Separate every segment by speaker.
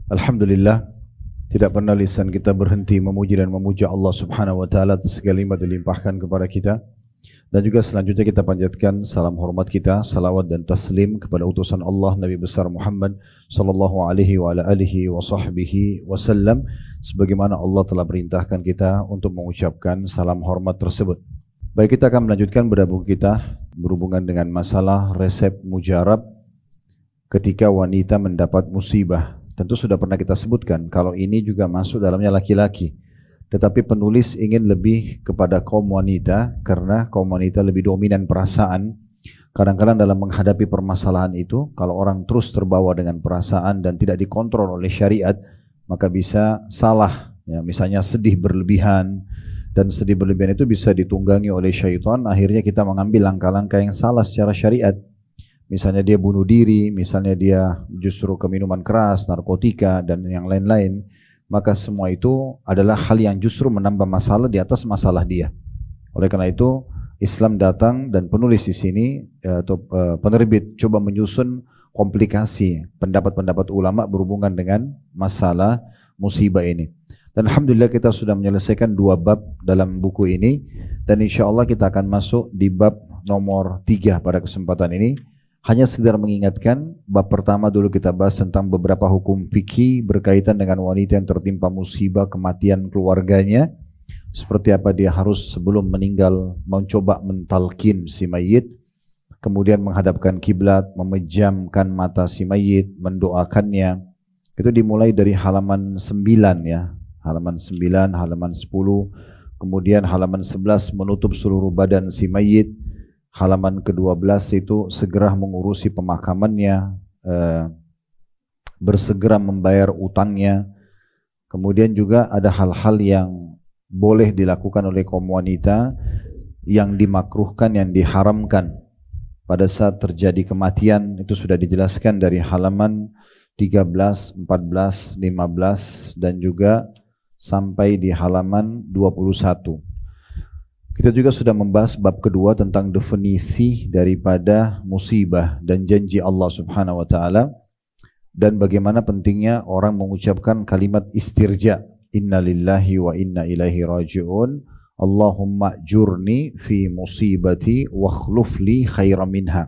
Speaker 1: Alhamdulillah, tidak pernah lisan kita berhenti memuji dan memuja Allah Subhanahu wa taala atas segala nikmat dilimpahkan kepada kita. Dan juga selanjutnya kita panjatkan salam hormat kita, salawat dan taslim kepada utusan Allah Nabi besar Muhammad sallallahu alaihi wa ala alihi wa sahbihi wasallam, sebagaimana Allah telah perintahkan kita untuk mengucapkan salam hormat tersebut. Baik, kita akan melanjutkan pada buku kita berhubungan dengan masalah resep mujarab ketika wanita mendapat musibah. Tentu sudah pernah kita sebutkan kalau ini juga masuk dalamnya laki-laki. Tetapi penulis ingin lebih kepada kaum wanita karena kaum wanita lebih dominan perasaan. Kadang-kadang dalam menghadapi permasalahan itu, kalau orang terus terbawa dengan perasaan dan tidak dikontrol oleh syariat, maka bisa salah. Ya, misalnya sedih berlebihan, dan sedih berlebihan itu bisa ditunggangi oleh syaitan. Akhirnya kita mengambil langkah-langkah yang salah secara syariat. Misalnya dia bunuh diri, misalnya dia justru ke minuman keras, narkotika, dan yang lain-lain. Maka semua itu adalah hal yang justru menambah masalah di atas masalah dia. Oleh karena itu, Islam datang dan penulis di sini, atau penerbit, coba menyusun komplikasi pendapat-pendapat ulama berhubungan dengan masalah musibah ini. Dan Alhamdulillah kita sudah menyelesaikan 2 bab dalam buku ini. Dan insya Allah kita akan masuk di bab nomor 3 pada kesempatan ini. Hanya sekedar mengingatkan, bab pertama dulu kita bahas tentang beberapa hukum fikih berkaitan dengan wanita yang tertimpa musibah kematian keluarganya. Seperti apa dia harus sebelum meninggal mencoba mentalkin si mayit, kemudian menghadapkan kiblat, memejamkan mata si mayit, mendoakannya. Itu dimulai dari halaman 9 ya, halaman 9, halaman 10, kemudian halaman 11 menutup seluruh badan si mayit. Halaman ke-12 itu segera mengurusi pemakamannya, bersegera membayar utangnya. Kemudian juga ada hal-hal yang boleh dilakukan oleh kaum wanita, yang dimakruhkan, yang diharamkan pada saat terjadi kematian. Itu sudah dijelaskan dari halaman 13, 14, 15 dan juga sampai di halaman 21. Kita juga sudah membahas bab kedua tentang definisi daripada musibah dan janji Allah Subhanahu wa taala, dan bagaimana pentingnya orang mengucapkan kalimat istirja, inna lillahi wa inna ilaihi raji'un, Allahumma jurni fi musibati wa akhluf li khairan minha.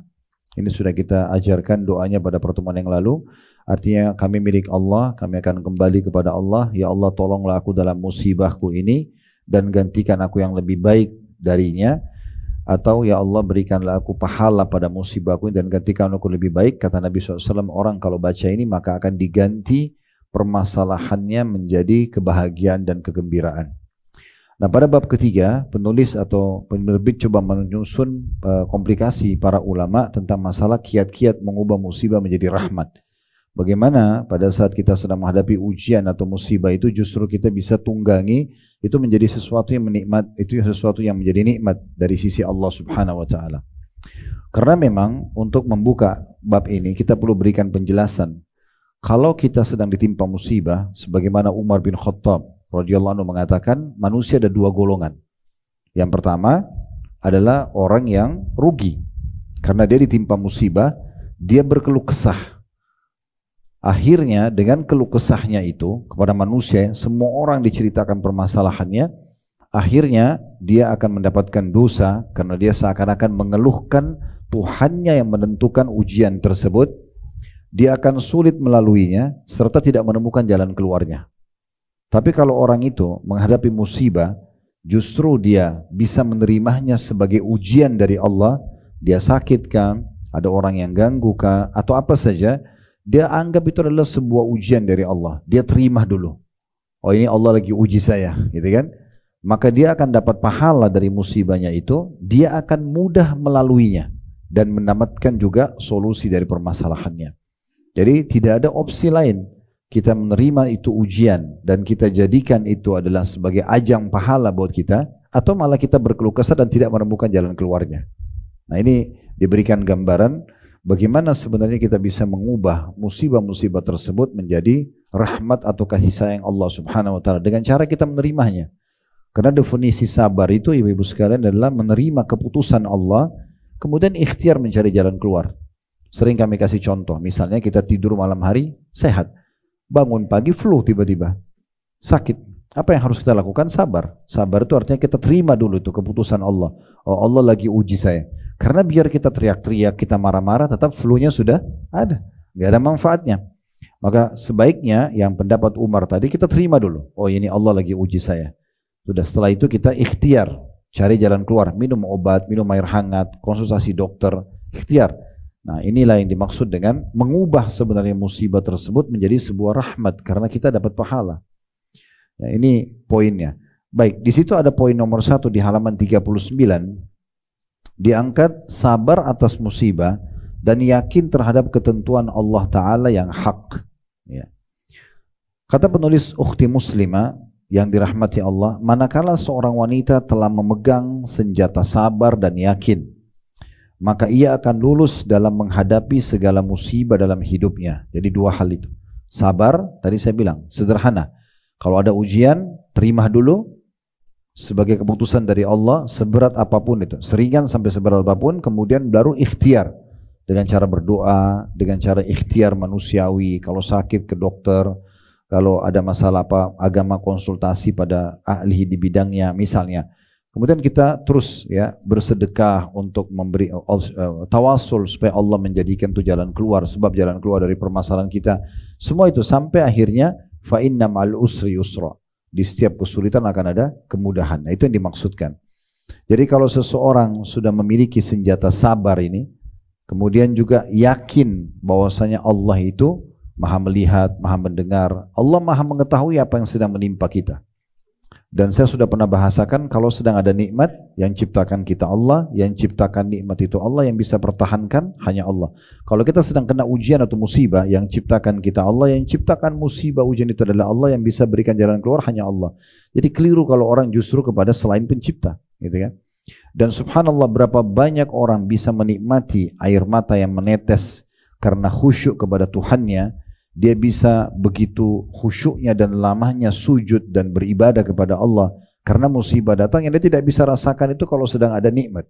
Speaker 1: Ini sudah kita ajarkan doanya pada pertemuan yang lalu. Artinya kami milik Allah, kami akan kembali kepada Allah. Ya Allah, tolonglah aku dalam musibahku ini dan gantikan aku yang lebih baik darinya, atau ya Allah berikanlah aku pahala pada musibahku dan gantikan aku lebih baik. Kata Nabi SAW, orang kalau baca ini maka akan diganti permasalahannya menjadi kebahagiaan dan kegembiraan. Nah, pada bab ketiga penulis atau penerbit coba menyusun komplikasi para ulama tentang masalah kiat-kiat mengubah musibah menjadi rahmat. Bagaimana pada saat kita sedang menghadapi ujian atau musibah itu justru kita bisa tunggangi itu menjadi sesuatu yang menikmat, itu sesuatu yang menjadi nikmat dari sisi Allah Subhanahu wa taala. Karena memang untuk membuka bab ini kita perlu berikan penjelasan. Kalau kita sedang ditimpa musibah, sebagaimana Umar bin Khattab radhiyallahu anhu mengatakan, manusia ada 2 golongan. Yang pertama adalah orang yang rugi karena dia ditimpa musibah, dia berkeluh kesah. Akhirnya dengan keluh kesahnya itu kepada manusia, semua orang diceritakan permasalahannya. Akhirnya dia akan mendapatkan dosa karena dia seakan-akan mengeluhkan Tuhannya yang menentukan ujian tersebut. Dia akan sulit melaluinya serta tidak menemukan jalan keluarnya. Tapi kalau orang itu menghadapi musibah, justru dia bisa menerimanya sebagai ujian dari Allah. Dia sakit kah, ada orang yang ganggu kah, atau apa saja, dia anggap itu adalah sebuah ujian dari Allah. Dia terima dulu. Oh, ini Allah lagi uji saya, gitu kan? Maka dia akan dapat pahala dari musibahnya itu. Dia akan mudah melaluinya dan mendapatkan juga solusi dari permasalahannya. Jadi tidak ada opsi lain. Kita menerima itu ujian dan kita jadikan itu adalah sebagai ajang pahala buat kita, atau malah kita berkeluh kesah dan tidak menemukan jalan keluarnya. Nah, ini diberikan gambaran bagaimana sebenarnya kita bisa mengubah musibah-musibah tersebut menjadi rahmat atau kasih sayang Allah Subhanahu wa taala dengan cara kita menerimanya. Karena definisi sabar itu, ibu-ibu sekalian, adalah menerima keputusan Allah, kemudian ikhtiar mencari jalan keluar. Sering kami kasih contoh, misalnya kita tidur malam hari sehat, bangun pagi flu tiba-tiba, sakit. Apa yang harus kita lakukan? Sabar. Sabar itu artinya kita terima dulu itu keputusan Allah. Oh, Allah lagi uji saya. Karena biar kita teriak-teriak, kita marah-marah, tetap flu-nya sudah ada. Gak ada manfaatnya. Maka sebaiknya yang pendapat Umar tadi kita terima dulu. Oh, ini Allah lagi uji saya. Sudah, setelah itu kita ikhtiar, cari jalan keluar, minum obat, minum air hangat, konsultasi dokter, ikhtiar. Nah, inilah yang dimaksud dengan mengubah sebenarnya musibah tersebut menjadi sebuah rahmat karena kita dapat pahala. Ya, ini poinnya. Baik, di situ ada poin nomor 1 di halaman 39. Diangkat sabar atas musibah dan yakin terhadap ketentuan Allah Ta'ala yang hak. Ya. Kata penulis ukhti muslimah yang dirahmati Allah, manakala seorang wanita telah memegang senjata sabar dan yakin, maka ia akan lulus dalam menghadapi segala musibah dalam hidupnya. Jadi dua hal itu. Sabar, tadi saya bilang, sederhana. Kalau ada ujian, terima dulu sebagai keputusan dari Allah, seberat apapun itu, seringan sampai seberat apapun, kemudian baru ikhtiar dengan cara berdoa, dengan cara ikhtiar manusiawi. Kalau sakit ke dokter, kalau ada masalah apa agama konsultasi pada ahli di bidangnya misalnya. Kemudian kita terus ya bersedekah untuk memberi tawasul supaya Allah menjadikan itu jalan keluar, sebab jalan keluar dari permasalahan kita. Semua itu sampai akhirnya fa inna ma'al usri yusra. Di setiap kesulitan akan ada kemudahan. Nah, itu yang dimaksudkan. Jadi kalau seseorang sudah memiliki senjata sabar ini, kemudian juga yakin bahwasanya Allah itu Maha melihat, Maha mendengar, Allah Maha mengetahui apa yang sedang menimpa kita. Dan saya sudah pernah bahasakan, kalau sedang ada nikmat, yang ciptakan kita Allah, yang ciptakan nikmat itu Allah, yang bisa pertahankan hanya Allah. Kalau kita sedang kena ujian atau musibah, yang ciptakan kita Allah, yang ciptakan musibah ujian itu adalah Allah, yang bisa berikan jalan keluar hanya Allah. Jadi keliru kalau orang justru kepada selain pencipta, gitu kan? Dan subhanallah, berapa banyak orang bisa menikmati air mata yang menetes karena khusyuk kepada Tuhannya. Dia bisa begitu khusyuknya dan lamanya sujud dan beribadah kepada Allah karena musibah datang yang dia tidak bisa rasakan itu kalau sedang ada nikmat.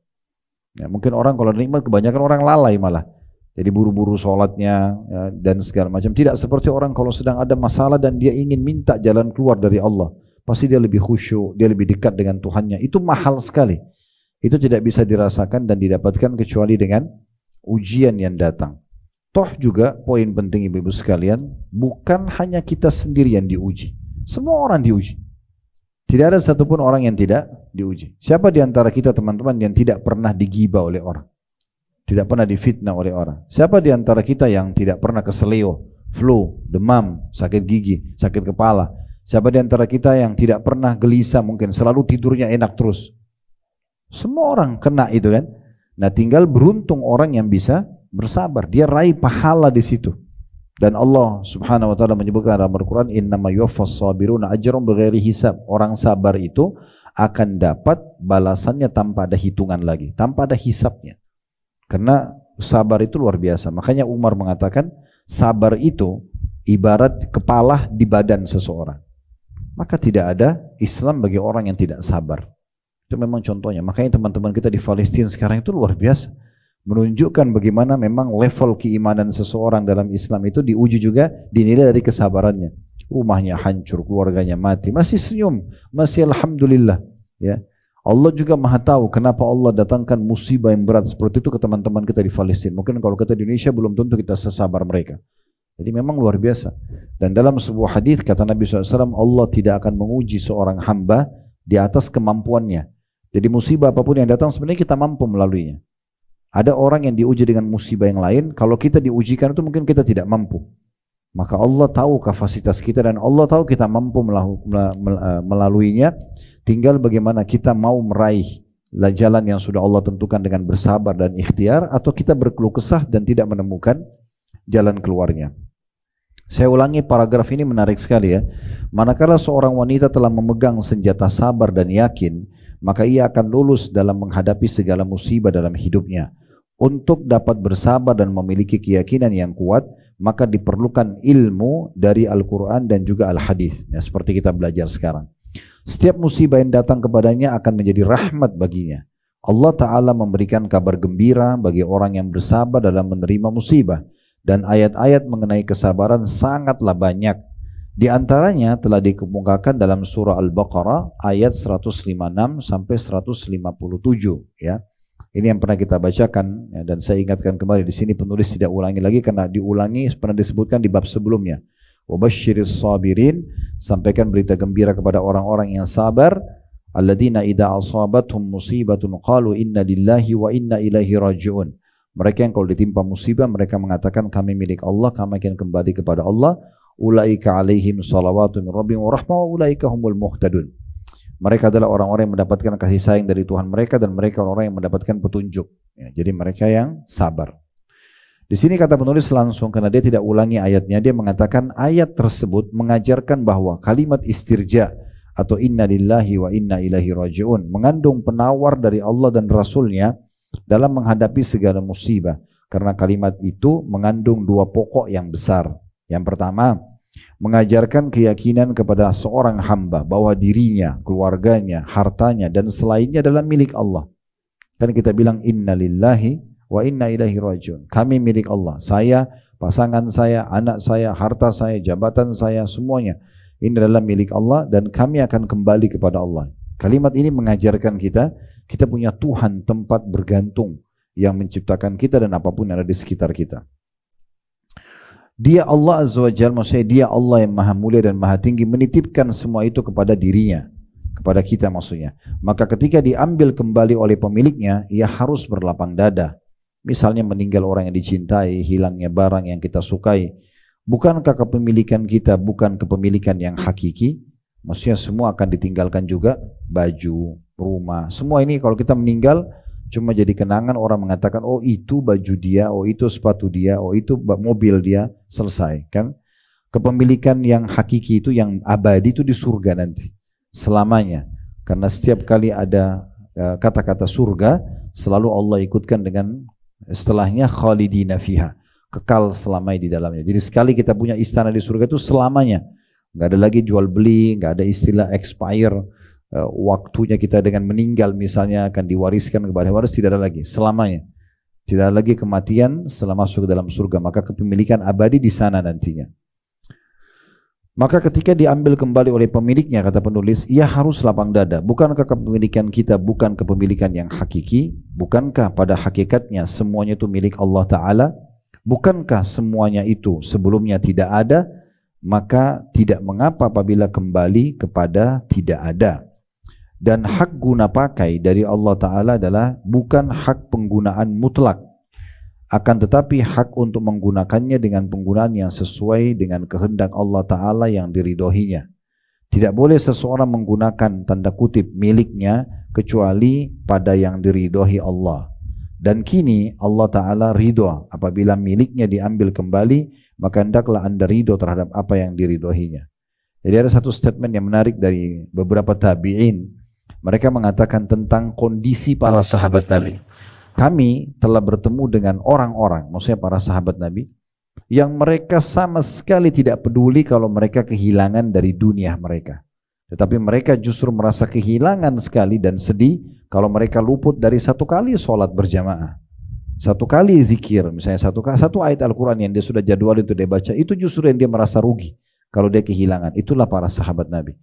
Speaker 1: Ya, mungkin orang kalau nikmat, kebanyakan orang lalai malah. Jadi buru-buru sholatnya ya, dan segala macam. Tidak seperti orang kalau sedang ada masalah dan dia ingin minta jalan keluar dari Allah. Pasti dia lebih khusyuk, dia lebih dekat dengan Tuhannya. Itu mahal sekali. Itu tidak bisa dirasakan dan didapatkan kecuali dengan ujian yang datang. Toh juga poin penting ibu-ibu sekalian, bukan hanya kita sendiri yang diuji. Semua orang diuji. Tidak ada satupun orang yang tidak diuji. Siapa di antara kita teman-teman yang tidak pernah digibah oleh orang? Tidak pernah difitnah oleh orang? Siapa di antara kita yang tidak pernah keseleo, flu, demam, sakit gigi, sakit kepala? Siapa di antara kita yang tidak pernah gelisah, mungkin selalu tidurnya enak terus? Semua orang kena itu kan. Nah, tinggal beruntung orang yang bisa bersabar, dia raih pahala di situ. Dan Allah Subhanahu wa taala menyebutkan dalam Al-Qur'an, innama yuwaffas sabiruna ajrahum bighairi hisab. Orang sabar itu akan dapat balasannya tanpa ada hitungan lagi, tanpa ada hisabnya. Karena sabar itu luar biasa. Makanya Umar mengatakan, sabar itu ibarat kepala di badan seseorang. Maka tidak ada Islam bagi orang yang tidak sabar. Itu memang contohnya. Makanya teman-teman kita di Palestina sekarang itu luar biasa. Menunjukkan bagaimana memang level keimanan seseorang dalam Islam itu diuji juga dinilai dari kesabarannya. Rumahnya hancur, keluarganya mati, masih senyum, masih alhamdulillah. Ya, Allah juga maha tahu kenapa Allah datangkan musibah yang berat seperti itu ke teman-teman kita di Palestina. Mungkin kalau kita di Indonesia belum tentu kita sesabar mereka. Jadi memang luar biasa. Dan dalam sebuah hadis kata Nabi SAW, Allah tidak akan menguji seorang hamba di atas kemampuannya. Jadi musibah apapun yang datang sebenarnya kita mampu melaluinya. Ada orang yang diuji dengan musibah yang lain, kalau kita diujikan itu mungkin kita tidak mampu. Maka Allah tahu kapasitas kita dan Allah tahu kita mampu melaluinya. Tinggal bagaimana kita mau meraih jalan yang sudah Allah tentukan dengan bersabar dan ikhtiar, atau kita berkeluh kesah dan tidak menemukan jalan keluarnya. Saya ulangi, paragraf ini menarik sekali ya. Manakala seorang wanita telah memegang senjata sabar dan yakin, maka ia akan lulus dalam menghadapi segala musibah dalam hidupnya. Untuk dapat bersabar dan memiliki keyakinan yang kuat, maka diperlukan ilmu dari Al-Quran dan juga Al-Hadis. Ya, seperti kita belajar sekarang. Setiap musibah yang datang kepadanya akan menjadi rahmat baginya. Allah Ta'ala memberikan kabar gembira bagi orang yang bersabar dalam menerima musibah. Dan ayat-ayat mengenai kesabaran sangatlah banyak. Di antaranya telah dikemukakan dalam surah Al-Baqarah ayat 156 sampai 157 ya. Ini yang pernah kita bacakan ya, dan saya ingatkan kembali di sini penulis tidak ulangi lagi karena diulangi pernah disebutkan di bab sebelumnya. Wabasyiris sabirin, sampaikan berita gembira kepada orang-orang yang sabar. Alladzina idza asabathum musibatun qalu inna lillahi wa inna ilaihi raji'un. Mereka yang kalau ditimpa musibah mereka mengatakan kami milik Allah, kami akan kembali kepada Allah. Ulaika alaihim salawatu min rabbihim wa rahmah wa ulaika humul muhtadun. Mereka adalah orang-orang yang mendapatkan kasih sayang dari Tuhan mereka dan mereka orang yang mendapatkan petunjuk. Ya, jadi mereka yang sabar. Di sini kata penulis langsung karena dia tidak ulangi ayatnya, dia mengatakan ayat tersebut mengajarkan bahwa kalimat istirja atau inna lillahi wa inna ilaihi raji'un mengandung penawar dari Allah dan Rasulnya dalam menghadapi segala musibah. Karena kalimat itu mengandung dua pokok yang besar. Yang pertama, mengajarkan keyakinan kepada seorang hamba bahwa dirinya, keluarganya, hartanya dan selainnya adalah milik Allah. Kan kita bilang inna lillahi wa inna ilaihi rajiun. Kami milik Allah. Saya, pasangan saya, anak saya, harta saya, jabatan saya, semuanya ini adalah milik Allah dan kami akan kembali kepada Allah. Kalimat ini mengajarkan kita punya Tuhan tempat bergantung yang menciptakan kita dan apapun yang ada di sekitar kita. Dia Allah Azza wa Jalla, maksudnya dia Allah yang maha mulia dan maha tinggi menitipkan semua itu kepada dirinya, kepada kita maksudnya. Maka ketika diambil kembali oleh pemiliknya, ia harus berlapang dada. Misalnya meninggal orang yang dicintai, hilangnya barang yang kita sukai. Bukankah kepemilikan kita bukan kepemilikan yang hakiki? Maksudnya semua akan ditinggalkan juga, baju, rumah, semua ini kalau kita meninggal cuma jadi kenangan, orang mengatakan oh itu baju dia, oh itu sepatu dia, oh itu mobil dia, selesai kan. Kepemilikan yang hakiki itu yang abadi itu di surga nanti selamanya, karena setiap kali ada kata-kata surga selalu Allah ikutkan dengan setelahnya khalidina fiha, kekal selamanya di dalamnya. Jadi sekali kita punya istana di surga itu selamanya, nggak ada lagi jual beli, nggak ada istilah expire. Waktunya kita dengan meninggal misalnya akan diwariskan kepada waris, tidak ada lagi selamanya, tidak ada lagi kematian setelah masuk ke dalam surga, maka kepemilikan abadi di sana nantinya. Maka ketika diambil kembali oleh pemiliknya, kata penulis, ia harus lapang dada. Bukankah kepemilikan kita bukan kepemilikan yang hakiki? Bukankah pada hakikatnya semuanya itu milik Allah Ta'ala? Bukankah semuanya itu sebelumnya tidak ada? Maka tidak mengapa apabila kembali kepada tidak ada. Dan hak guna pakai dari Allah Ta'ala adalah bukan hak penggunaan mutlak, akan tetapi hak untuk menggunakannya dengan penggunaan yang sesuai dengan kehendak Allah Ta'ala yang diridhoinya. Tidak boleh seseorang menggunakan tanda kutip miliknya kecuali pada yang diridhoi Allah. Dan kini Allah Ta'ala ridho apabila miliknya diambil kembali, maka hendaklah anda ridho terhadap apa yang diridhoinya. Jadi ada satu statement yang menarik dari beberapa tabi'in. Mereka mengatakan tentang kondisi para sahabat Nabi. Kami telah bertemu dengan orang-orang, maksudnya para sahabat Nabi, yang mereka sama sekali tidak peduli kalau mereka kehilangan dari dunia mereka. Tetapi mereka justru merasa kehilangan sekali dan sedih kalau mereka luput dari satu kali sholat berjamaah, satu kali zikir, misalnya satu ayat Al-Quran yang dia sudah jadwal itu dia baca, itu justru yang dia merasa rugi kalau dia kehilangan. Itulah para sahabat Nabi.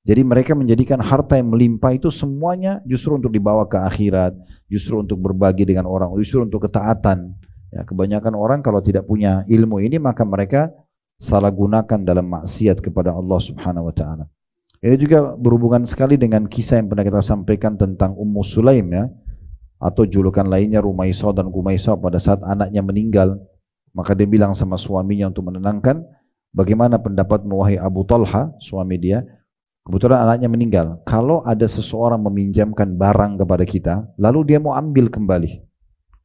Speaker 1: Jadi mereka menjadikan harta yang melimpah itu semuanya justru untuk dibawa ke akhirat, justru untuk berbagi dengan orang, justru untuk ketaatan. Ya, kebanyakan orang kalau tidak punya ilmu ini maka mereka salah gunakan dalam maksiat kepada Allah Subhanahu wa Ta'ala. Ini juga berhubungan sekali dengan kisah yang pernah kita sampaikan tentang Ummu Sulaim ya, atau julukan lainnya Rumaisah dan Kumaisah. Pada saat anaknya meninggal, maka dia bilang sama suaminya untuk menenangkan, bagaimana pendapatmu wahai Abu Talha, suami dia, kebetulan anaknya meninggal, kalau ada seseorang meminjamkan barang kepada kita, lalu dia mau ambil kembali,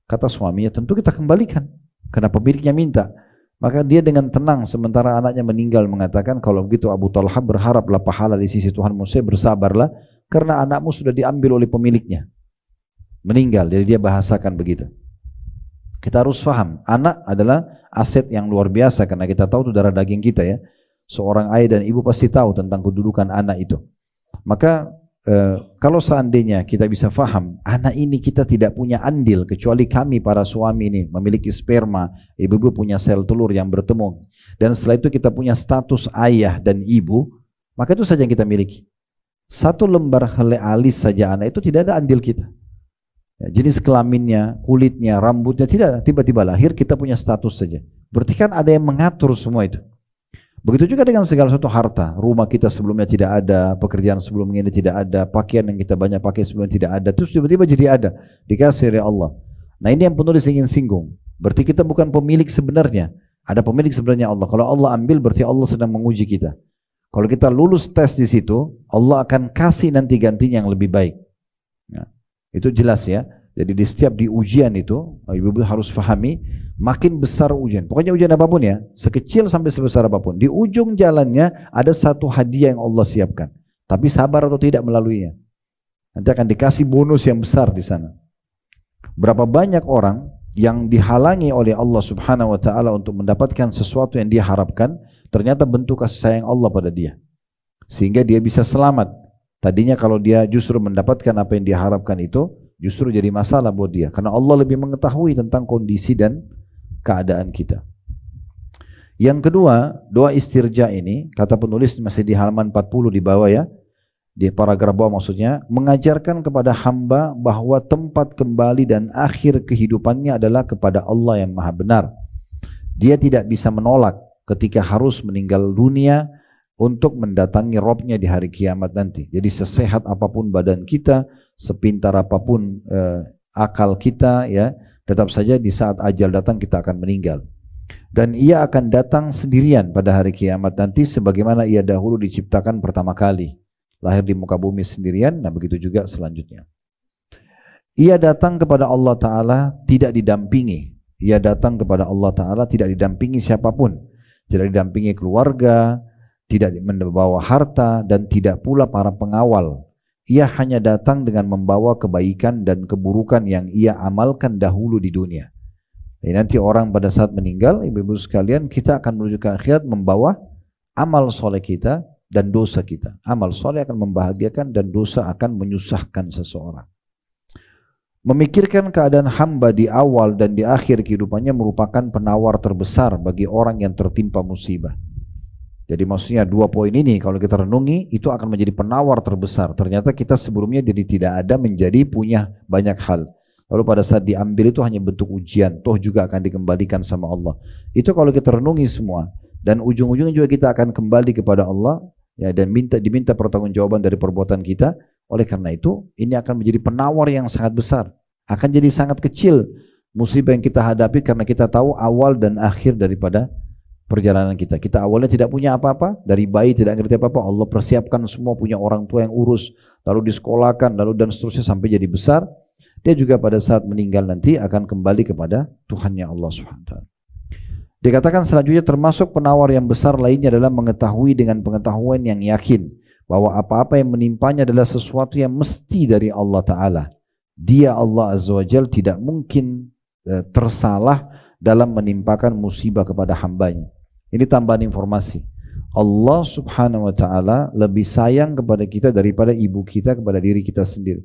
Speaker 1: kata suaminya, tentu kita kembalikan, karena pemiliknya minta. Maka dia dengan tenang sementara anaknya meninggal mengatakan, kalau begitu Abu Talha berharaplah pahala di sisi Tuhanmu, saya bersabarlah, karena anakmu sudah diambil oleh pemiliknya, meninggal. Jadi dia bahasakan begitu. Kita harus paham, anak adalah aset yang luar biasa, karena kita tahu itu darah daging kita ya. Seorang ayah dan ibu pasti tahu tentang kedudukan anak itu. Maka kalau seandainya kita bisa faham, anak ini kita tidak punya andil kecuali kami para suami ini memiliki sperma, ibu-ibu punya sel telur yang bertemu, dan setelah itu kita punya status ayah dan ibu, maka itu saja yang kita miliki. Satu lembar helai alis saja anak itu tidak ada andil kita. Ya, jenis kelaminnya, kulitnya, rambutnya tidak ada. Tiba-tiba lahir kita punya status saja. Berarti kan ada yang mengatur semua itu. Begitu juga dengan segala sesuatu harta. Rumah kita sebelumnya tidak ada, pekerjaan sebelumnya tidak ada, pakaian yang kita banyak pakai sebelumnya tidak ada, terus tiba-tiba jadi ada, dikasih oleh Allah. Nah ini yang penulis ingin singgung. Berarti kita bukan pemilik sebenarnya. Ada pemilik sebenarnya Allah. Kalau Allah ambil berarti Allah sedang menguji kita. Kalau kita lulus tes di situ, Allah akan kasih nanti gantinya yang lebih baik. Nah, itu jelas ya. Jadi di setiap ujian itu, ibu-ibu harus fahami, makin besar ujian. Pokoknya ujian apapun ya, sekecil sampai sebesar apapun. Di ujung jalannya ada satu hadiah yang Allah siapkan. Tapi sabar atau tidak melaluinya. Nanti akan dikasih bonus yang besar di sana. Berapa banyak orang yang dihalangi oleh Allah Subhanahu wa taala untuk mendapatkan sesuatu yang dia harapkan, ternyata bentuk kasih sayang Allah pada dia. Sehingga dia bisa selamat. Tadinya kalau dia justru mendapatkan apa yang dia harapkan itu, justru jadi masalah buat dia. Karena Allah lebih mengetahui tentang kondisi dan keadaan kita. Yang kedua, doa istirja ini, kata penulis masih di halaman 40 di bawah ya, di paragraf bawah maksudnya, mengajarkan kepada hamba bahwa tempat kembali dan akhir kehidupannya adalah kepada Allah yang maha benar. Dia tidak bisa menolak ketika harus meninggal dunia untuk mendatangi Robnya di hari kiamat nanti. Jadi sesehat apapun badan kita, sepintar apapun akal kita, ya, tetap saja di saat ajal datang kita akan meninggal. Dan ia akan datang sendirian pada hari kiamat nanti sebagaimana ia dahulu diciptakan pertama kali. Lahir di muka bumi sendirian, nah begitu juga selanjutnya. Ia datang kepada Allah Ta'ala tidak didampingi. Ia datang kepada Allah Ta'ala tidak didampingi siapapun. Tidak didampingi keluarga, tidak membawa harta, dan tidak pula para pengawal. Ia hanya datang dengan membawa kebaikan dan keburukan yang ia amalkan dahulu di dunia. Jadi nanti orang pada saat meninggal, ibu-ibu sekalian, kita akan menuju ke akhirat membawa amal soleh kita dan dosa kita. Amal soleh akan membahagiakan dan dosa akan menyusahkan seseorang. Memikirkan keadaan hamba di awal dan di akhir kehidupannya merupakan penawar terbesar bagi orang yang tertimpa musibah. Jadi maksudnya dua poin ini kalau kita renungi itu akan menjadi penawar terbesar. Ternyata kita sebelumnya jadi tidak ada menjadi punya banyak hal. Lalu pada saat diambil itu hanya bentuk ujian, toh juga akan dikembalikan sama Allah. Itu kalau kita renungi semua. Dan ujung-ujungnya juga kita akan kembali kepada Allah ya, dan diminta pertanggungjawaban dari perbuatan kita. Oleh karena itu ini akan menjadi penawar yang sangat besar. Akan jadi sangat kecil musibah yang kita hadapi karena kita tahu awal dan akhir daripada perjalanan kita. Kita awalnya tidak punya apa-apa, dari bayi tidak ngerti apa-apa, Allah persiapkan semua, punya orang tua yang urus, lalu disekolahkan, lalu dan seterusnya sampai jadi besar. Dia juga pada saat meninggal nanti akan kembali kepada Tuhannya Allah SWT. Dikatakan selanjutnya termasuk penawar yang besar lainnya adalah mengetahui dengan pengetahuan yang yakin bahwa apa-apa yang menimpanya adalah sesuatu yang mesti dari Allah Ta'ala. Dia Allah Azza wa Jal tidak mungkin tersalah dalam menimpakan musibah kepada hambanya. Ini tambahan informasi. Allah Subhanahu wa Ta'ala lebih sayang kepada kita daripada ibu kita kepada diri kita sendiri.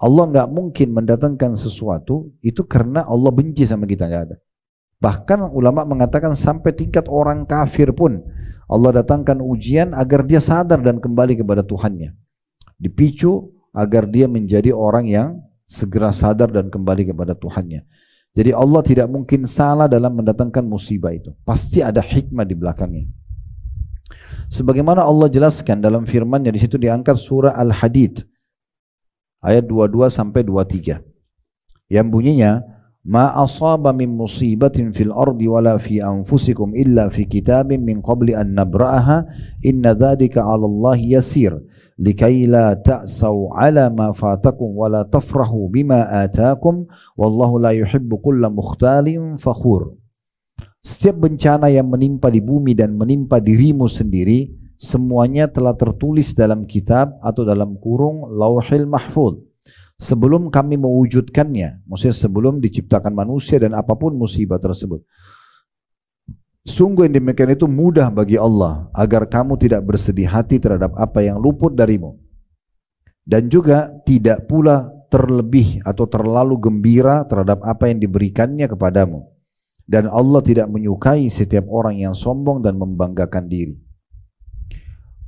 Speaker 1: Allah nggak mungkin mendatangkan sesuatu itu karena Allah benci sama kita, nggak ada. Bahkan ulama mengatakan sampai tingkat orang kafir pun Allah datangkan ujian agar dia sadar dan kembali kepada Tuhannya. Dipicu agar dia menjadi orang yang segera sadar dan kembali kepada Tuhannya. Jadi Allah tidak mungkin salah dalam mendatangkan musibah itu. Pasti ada hikmah di belakangnya. Sebagaimana Allah jelaskan dalam firman-Nya di situ diangkat surah Al-Hadid ayat 22 sampai 23. Yang bunyinya, "Ma asaba min musibatin fil ardi wala fi anfusikum illa fi kitabin min qabli an nabra'aha inna dzalika 'ala Allah yasir." Likai la ta'saw ala ma fatakum wa la tafrahu bima atakum wallahu la yuhibbu kulla mukhtalin fakhur. Setiap bencana yang menimpa di bumi dan menimpa dirimu sendiri semuanya telah tertulis dalam kitab atau dalam kurung Lauhil Mahfuz sebelum kami mewujudkannya, maksudnya sebelum diciptakan manusia dan apapun musibah tersebut. Sungguh yang demikian itu mudah bagi Allah agar kamu tidak bersedih hati terhadap apa yang luput darimu. dan juga tidak pula terlebih atau terlalu gembira terhadap apa yang diberikannya kepadamu. Dan Allah tidak menyukai setiap orang yang sombong dan membanggakan diri.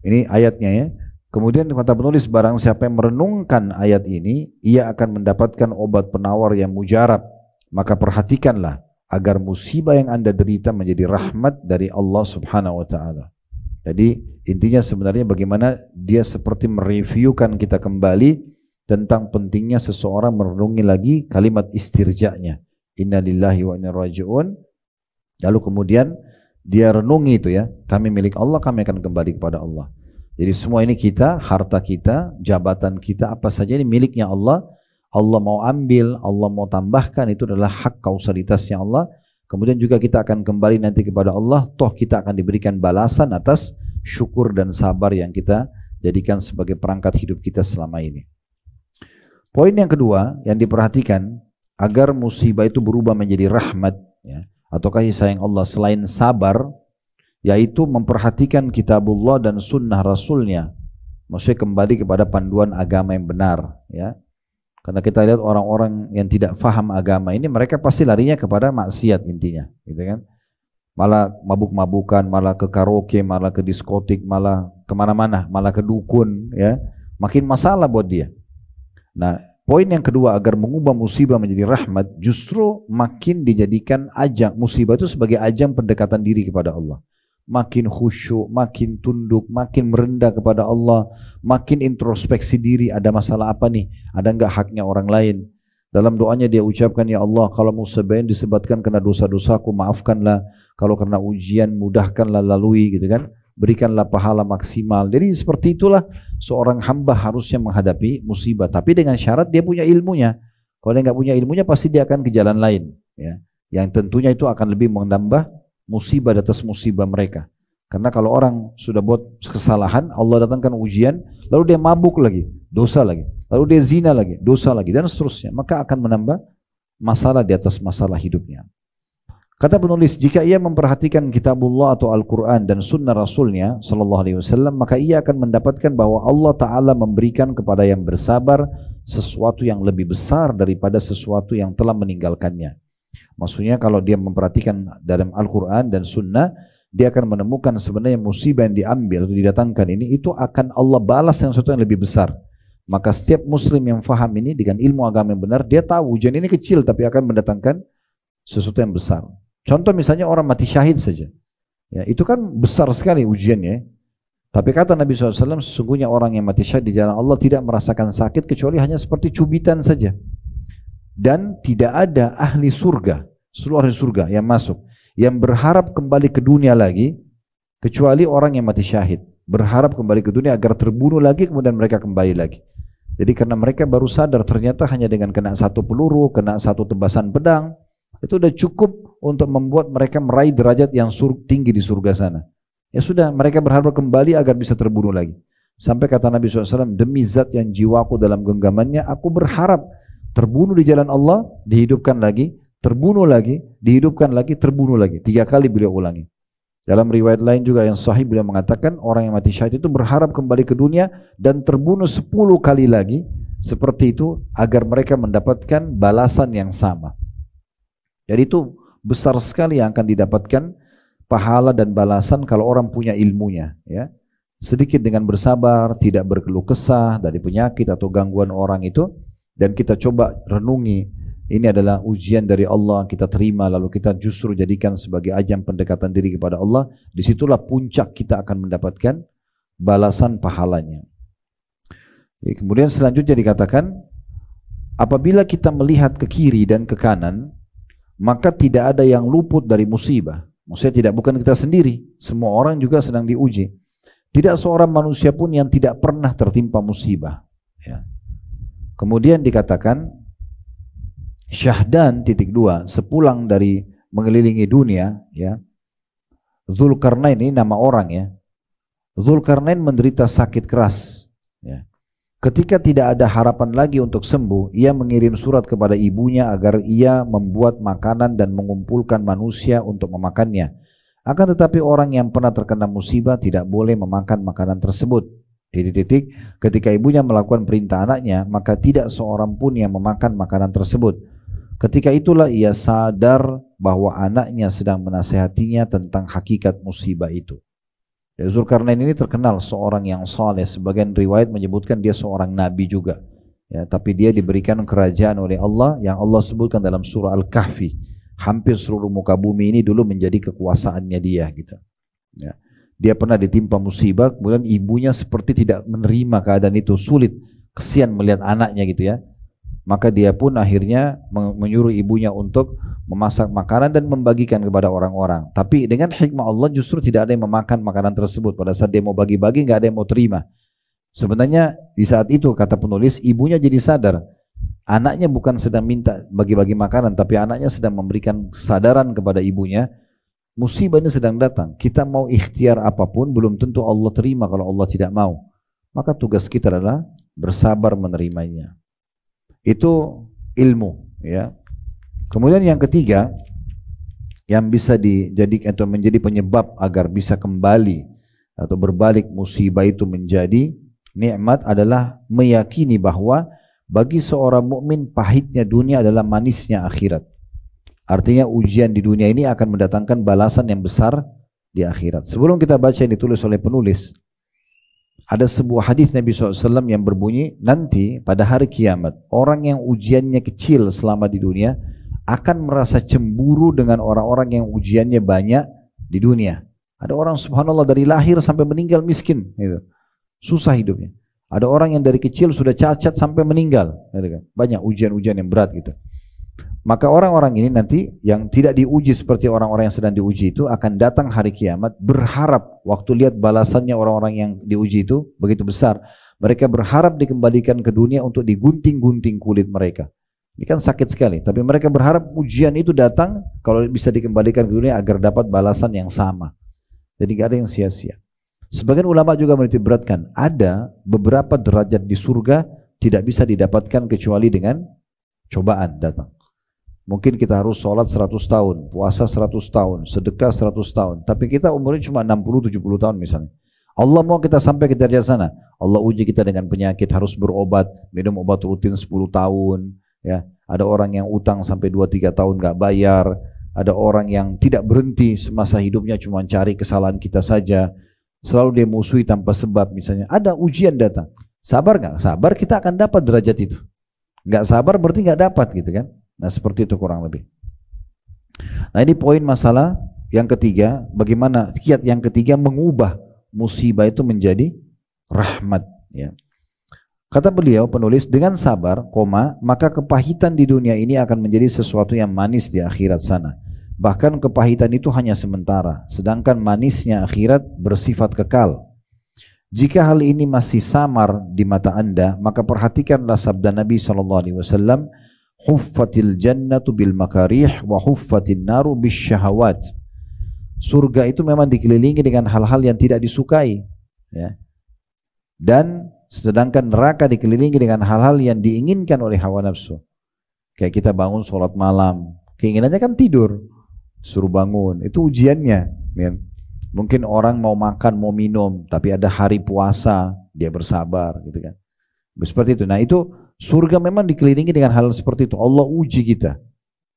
Speaker 1: Ini ayatnya ya. Kemudian kata penulis, barang siapa yang merenungkan ayat ini, ia akan mendapatkan obat penawar yang mujarab. Maka perhatikanlah agar musibah yang Anda derita menjadi rahmat dari Allah Subhanahu wa taala. Jadi intinya sebenarnya bagaimana dia seperti mereviewkan kita kembali tentang pentingnya seseorang merenungi lagi kalimat istirja'nya. Inna lillahi wa inna ilaihi raji'un. Lalu kemudian dia renungi itu ya, kami milik Allah, kami akan kembali kepada Allah. Jadi semua ini kita, harta kita, jabatan kita, apa saja ini miliknya Allah. Allah mau ambil, Allah mau tambahkan, itu adalah hak kausalitasnya Allah. Kemudian juga kita akan kembali nanti kepada Allah, toh kita akan diberikan balasan atas syukur dan sabar yang kita jadikan sebagai perangkat hidup kita selama ini. Poin yang kedua yang diperhatikan agar musibah itu berubah menjadi rahmat ya, atau kasih sayang Allah selain sabar, yaitu memperhatikan kitabullah dan sunnah rasulnya. Maksudnya kembali kepada panduan agama yang benar ya. Karena kita lihat orang-orang yang tidak faham agama ini, mereka pasti larinya kepada maksiat intinya gitu kan. Malah mabuk-mabukan, malah ke karaoke, malah ke diskotik, malah kemana-mana, malah ke dukun ya. Makin masalah buat dia. Nah, poin yang kedua agar mengubah musibah menjadi rahmat, justru makin dijadikan ajang, musibah itu sebagai ajang pendekatan diri kepada Allah. Makin khusyuk, makin tunduk, makin merendah kepada Allah, makin introspeksi diri, ada masalah apa nih, ada enggak haknya orang lain. Dalam doanya dia ucapkan, ya Allah, kalau musibah ini disebabkan karena dosa-dosaku, maafkanlah. Kalau karena ujian, mudahkanlah lalui, gitu kan. Berikanlah pahala maksimal. Jadi seperti itulah seorang hamba harusnya menghadapi musibah, tapi dengan syarat dia punya ilmunya. Kalau dia nggak punya ilmunya, pasti dia akan ke jalan lain ya, yang tentunya itu akan lebih menambah musibah di atas musibah mereka. Karena kalau orang sudah buat kesalahan, Allah datangkan ujian, lalu dia mabuk lagi, dosa lagi, lalu dia zina lagi, dosa lagi, dan seterusnya, maka akan menambah masalah di atas masalah hidupnya. Kata penulis, jika ia memperhatikan kitabullah atau Al-Quran dan sunnah Rasulnya sallallahu alaihi wasallam, maka ia akan mendapatkan bahwa Allah Ta'ala memberikan kepada yang bersabar sesuatu yang lebih besar daripada sesuatu yang telah meninggalkannya. Maksudnya kalau dia memperhatikan dalam Al-Quran dan sunnah, dia akan menemukan sebenarnya musibah yang diambil atau didatangkan ini, itu akan Allah balas yang sesuatu yang lebih besar. Maka setiap muslim yang faham ini dengan ilmu agama yang benar, dia tahu ujian ini kecil tapi akan mendatangkan sesuatu yang besar. Contoh misalnya orang mati syahid saja, ya, itu kan besar sekali ujiannya. Tapi kata Nabi SAW, sesungguhnya orang yang mati syahid di jalan Allah tidak merasakan sakit kecuali hanya seperti cubitan saja. Dan tidak ada ahli surga, seluruh ahli surga yang masuk, yang berharap kembali ke dunia lagi, kecuali orang yang mati syahid. Berharap kembali ke dunia agar terbunuh lagi, kemudian mereka kembali lagi. Jadi karena mereka baru sadar ternyata hanya dengan kena satu peluru, kena satu tebasan pedang, itu sudah cukup untuk membuat mereka meraih derajat yang tinggi di surga sana. Ya sudah, mereka berharap kembali agar bisa terbunuh lagi. Sampai kata Nabi SAW, demi zat yang jiwaku dalam genggamannya, aku berharap terbunuh di jalan Allah, dihidupkan lagi, terbunuh lagi, dihidupkan lagi, terbunuh lagi. 3 kali beliau ulangi. Dalam riwayat lain juga yang sahih, beliau mengatakan orang yang mati syahid itu berharap kembali ke dunia dan terbunuh 10 kali lagi seperti itu agar mereka mendapatkan balasan yang sama. Jadi itu besar sekali yang akan didapatkan pahala dan balasan kalau orang punya ilmunya ya. Sedikit dengan bersabar, tidak berkeluh kesah dari penyakit atau gangguan orang itu, dan kita coba renungi, ini adalah ujian dari Allah, kita terima, lalu kita justru jadikan sebagai ajang pendekatan diri kepada Allah. Disitulah puncak kita akan mendapatkan balasan pahalanya. Jadi kemudian selanjutnya dikatakan, apabila kita melihat ke kiri dan ke kanan, maka tidak ada yang luput dari musibah. Maksudnya bukan kita sendiri, semua orang juga sedang diuji. Tidak seorang manusia pun yang tidak pernah tertimpa musibah ya. Kemudian dikatakan Syahdan (2) sepulang dari mengelilingi dunia ya, Dzulkarnain ini nama orang ya. Dzulkarnain menderita sakit keras ya. Ketika tidak ada harapan lagi untuk sembuh, ia mengirim surat kepada ibunya agar ia membuat makanan dan mengumpulkan manusia untuk memakannya. Akan tetapi orang yang pernah terkena musibah tidak boleh memakan makanan tersebut. Titik-titik, ketika ibunya melakukan perintah anaknya, maka tidak seorang pun yang memakan makanan tersebut. Ketika itulah ia sadar bahwa anaknya sedang menasehatinya tentang hakikat musibah itu. Zulkarnain ini terkenal seorang yang saleh. Sebagian riwayat menyebutkan dia seorang nabi juga. Ya, tapi dia diberikan kerajaan oleh Allah yang Allah sebutkan dalam surah Al-Kahfi. Hampir seluruh muka bumi ini dulu menjadi kekuasaannya dia gitu. Ya. Dia pernah ditimpa musibah, kemudian ibunya seperti tidak menerima keadaan itu, sulit, kesian melihat anaknya gitu ya. Maka dia pun akhirnya menyuruh ibunya untuk memasak makanan dan membagikan kepada orang-orang. Tapi dengan hikmah Allah justru tidak ada yang memakan makanan tersebut. Pada saat dia mau bagi-bagi nggak ada yang mau terima. Sebenarnya di saat itu kata penulis, ibunya jadi sadar. Anaknya bukan sedang minta bagi-bagi makanan, tapi anaknya sedang memberikan kesadaran kepada ibunya. Musibah ini sedang datang. Kita mau ikhtiar apapun belum tentu Allah terima kalau Allah tidak mau. Maka tugas kita adalah bersabar menerimanya. Itu ilmu, ya. Kemudian yang ketiga yang bisa dijadikan atau menjadi penyebab agar bisa kembali atau berbalik musibah itu menjadi nikmat adalah meyakini bahwa bagi seorang mukmin pahitnya dunia adalah manisnya akhirat. Artinya ujian di dunia ini akan mendatangkan balasan yang besar di akhirat. Sebelum kita baca yang ditulis oleh penulis, ada sebuah hadis Nabi SAW yang berbunyi, nanti pada hari kiamat, orang yang ujiannya kecil selama di dunia akan merasa cemburu dengan orang-orang yang ujiannya banyak di dunia. Ada orang subhanallah dari lahir sampai meninggal miskin, gitu. Susah hidupnya. Ada orang yang dari kecil sudah cacat sampai meninggal, gitu kan. Banyak ujian-ujian yang berat gitu. Maka orang-orang ini nanti yang tidak diuji seperti orang-orang yang sedang diuji itu akan datang hari kiamat berharap waktu lihat balasannya orang-orang yang diuji itu begitu besar. Mereka berharap dikembalikan ke dunia untuk digunting-gunting kulit mereka. Ini kan sakit sekali. Tapi mereka berharap ujian itu datang kalau bisa dikembalikan ke dunia agar dapat balasan yang sama. Jadi gak ada yang sia-sia. Sebagian ulama juga menitikberatkan ada beberapa derajat di surga tidak bisa didapatkan kecuali dengan cobaan datang. Mungkin kita harus sholat 100 tahun, puasa 100 tahun, sedekah 100 tahun. Tapi kita umurnya cuma 60-70 tahun misalnya. Allah mau kita sampai ke derajat sana. Allah uji kita dengan penyakit, harus berobat, minum obat rutin 10 tahun. Ya. Ada orang yang utang sampai 2-3 tahun gak bayar. Ada orang yang tidak berhenti semasa hidupnya cuma cari kesalahan kita saja. Selalu dia musuhi tanpa sebab misalnya. Ada ujian datang. Sabar gak? Sabar kita akan dapat derajat itu. Gak sabar berarti gak dapat gitu kan. Nah seperti itu kurang lebih. Nah ini poin masalah yang ketiga, bagaimana kiat yang ketiga mengubah musibah itu menjadi rahmat. Ya. Kata beliau penulis, dengan sabar, maka kepahitan di dunia ini akan menjadi sesuatu yang manis di akhirat sana. Bahkan kepahitan itu hanya sementara, sedangkan manisnya akhirat bersifat kekal. Jika hal ini masih samar di mata anda, maka perhatikanlah sabda Nabi SAW, huffatil jannatu bil makarih wa huffatin naru bis syahawat. Surga itu memang dikelilingi dengan hal-hal yang tidak disukai, ya. Dan sedangkan neraka dikelilingi dengan hal-hal yang diinginkan oleh hawa nafsu. Kayak kita bangun sholat malam, keinginannya kan tidur, suruh bangun, itu ujiannya, ya. Mungkin orang mau makan, mau minum, tapi ada hari puasa, dia bersabar, gitu kan. Seperti itu. Nah itu surga memang dikelilingi dengan hal seperti itu. Allah uji kita,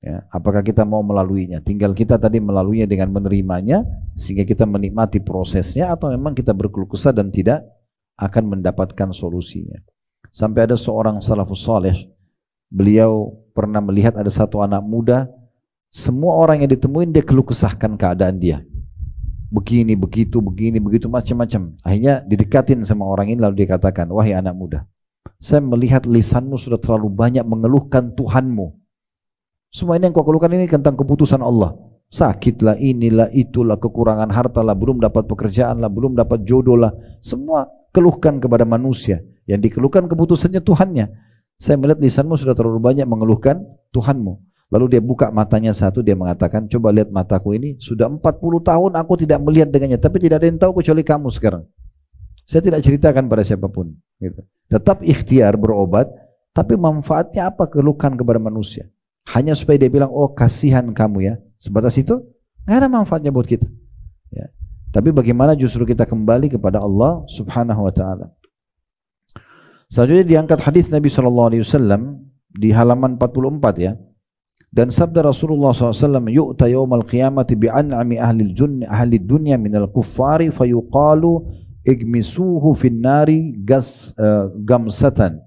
Speaker 1: ya, apakah kita mau melaluinya. Tinggal kita tadi melaluinya dengan menerimanya, sehingga kita menikmati prosesnya, atau memang kita berkeluh kesah dan tidak akan mendapatkan solusinya. Sampai ada seorang salafus saleh, beliau pernah melihat ada satu anak muda, semua orang yang ditemuin dia keluh kesahkan keadaan dia. Begini, begitu, macam-macam. Akhirnya didekatin sama orang ini lalu dia katakan, wahai anak muda, saya melihat lisanmu sudah terlalu banyak mengeluhkan Tuhanmu. Semua ini yang kau keluhkan ini tentang keputusan Allah. Sakitlah, inilah, itulah, kekurangan hartalah, belum dapat pekerjaan lah, belum dapat jodoh lah. Semua keluhkan kepada manusia. Yang dikeluhkan keputusannya Tuhannya. Saya melihat lisanmu sudah terlalu banyak mengeluhkan Tuhanmu. Lalu dia buka matanya satu, dia mengatakan, coba lihat mataku ini, sudah 40 tahun aku tidak melihat dengannya, tapi tidak ada yang tahu kecuali kamu sekarang. Saya tidak ceritakan pada siapapun. Gitu. Tetap ikhtiar berobat, tapi manfaatnya apa keluhkan kepada manusia? Hanya supaya dia bilang, oh kasihan kamu ya. Sebatas itu, nggak ada manfaatnya buat kita. Ya. Tapi bagaimana justru kita kembali kepada Allah Subhanahu Wa Taala. Selanjutnya diangkat hadis Nabi SAW di halaman 44 ya. Dan sabda Rasulullah SAW, yu'ta yawmal qiyamati bi'an'ami ahli dunya minal kuffari fayuqalu igmisuhu fin nari gamsatan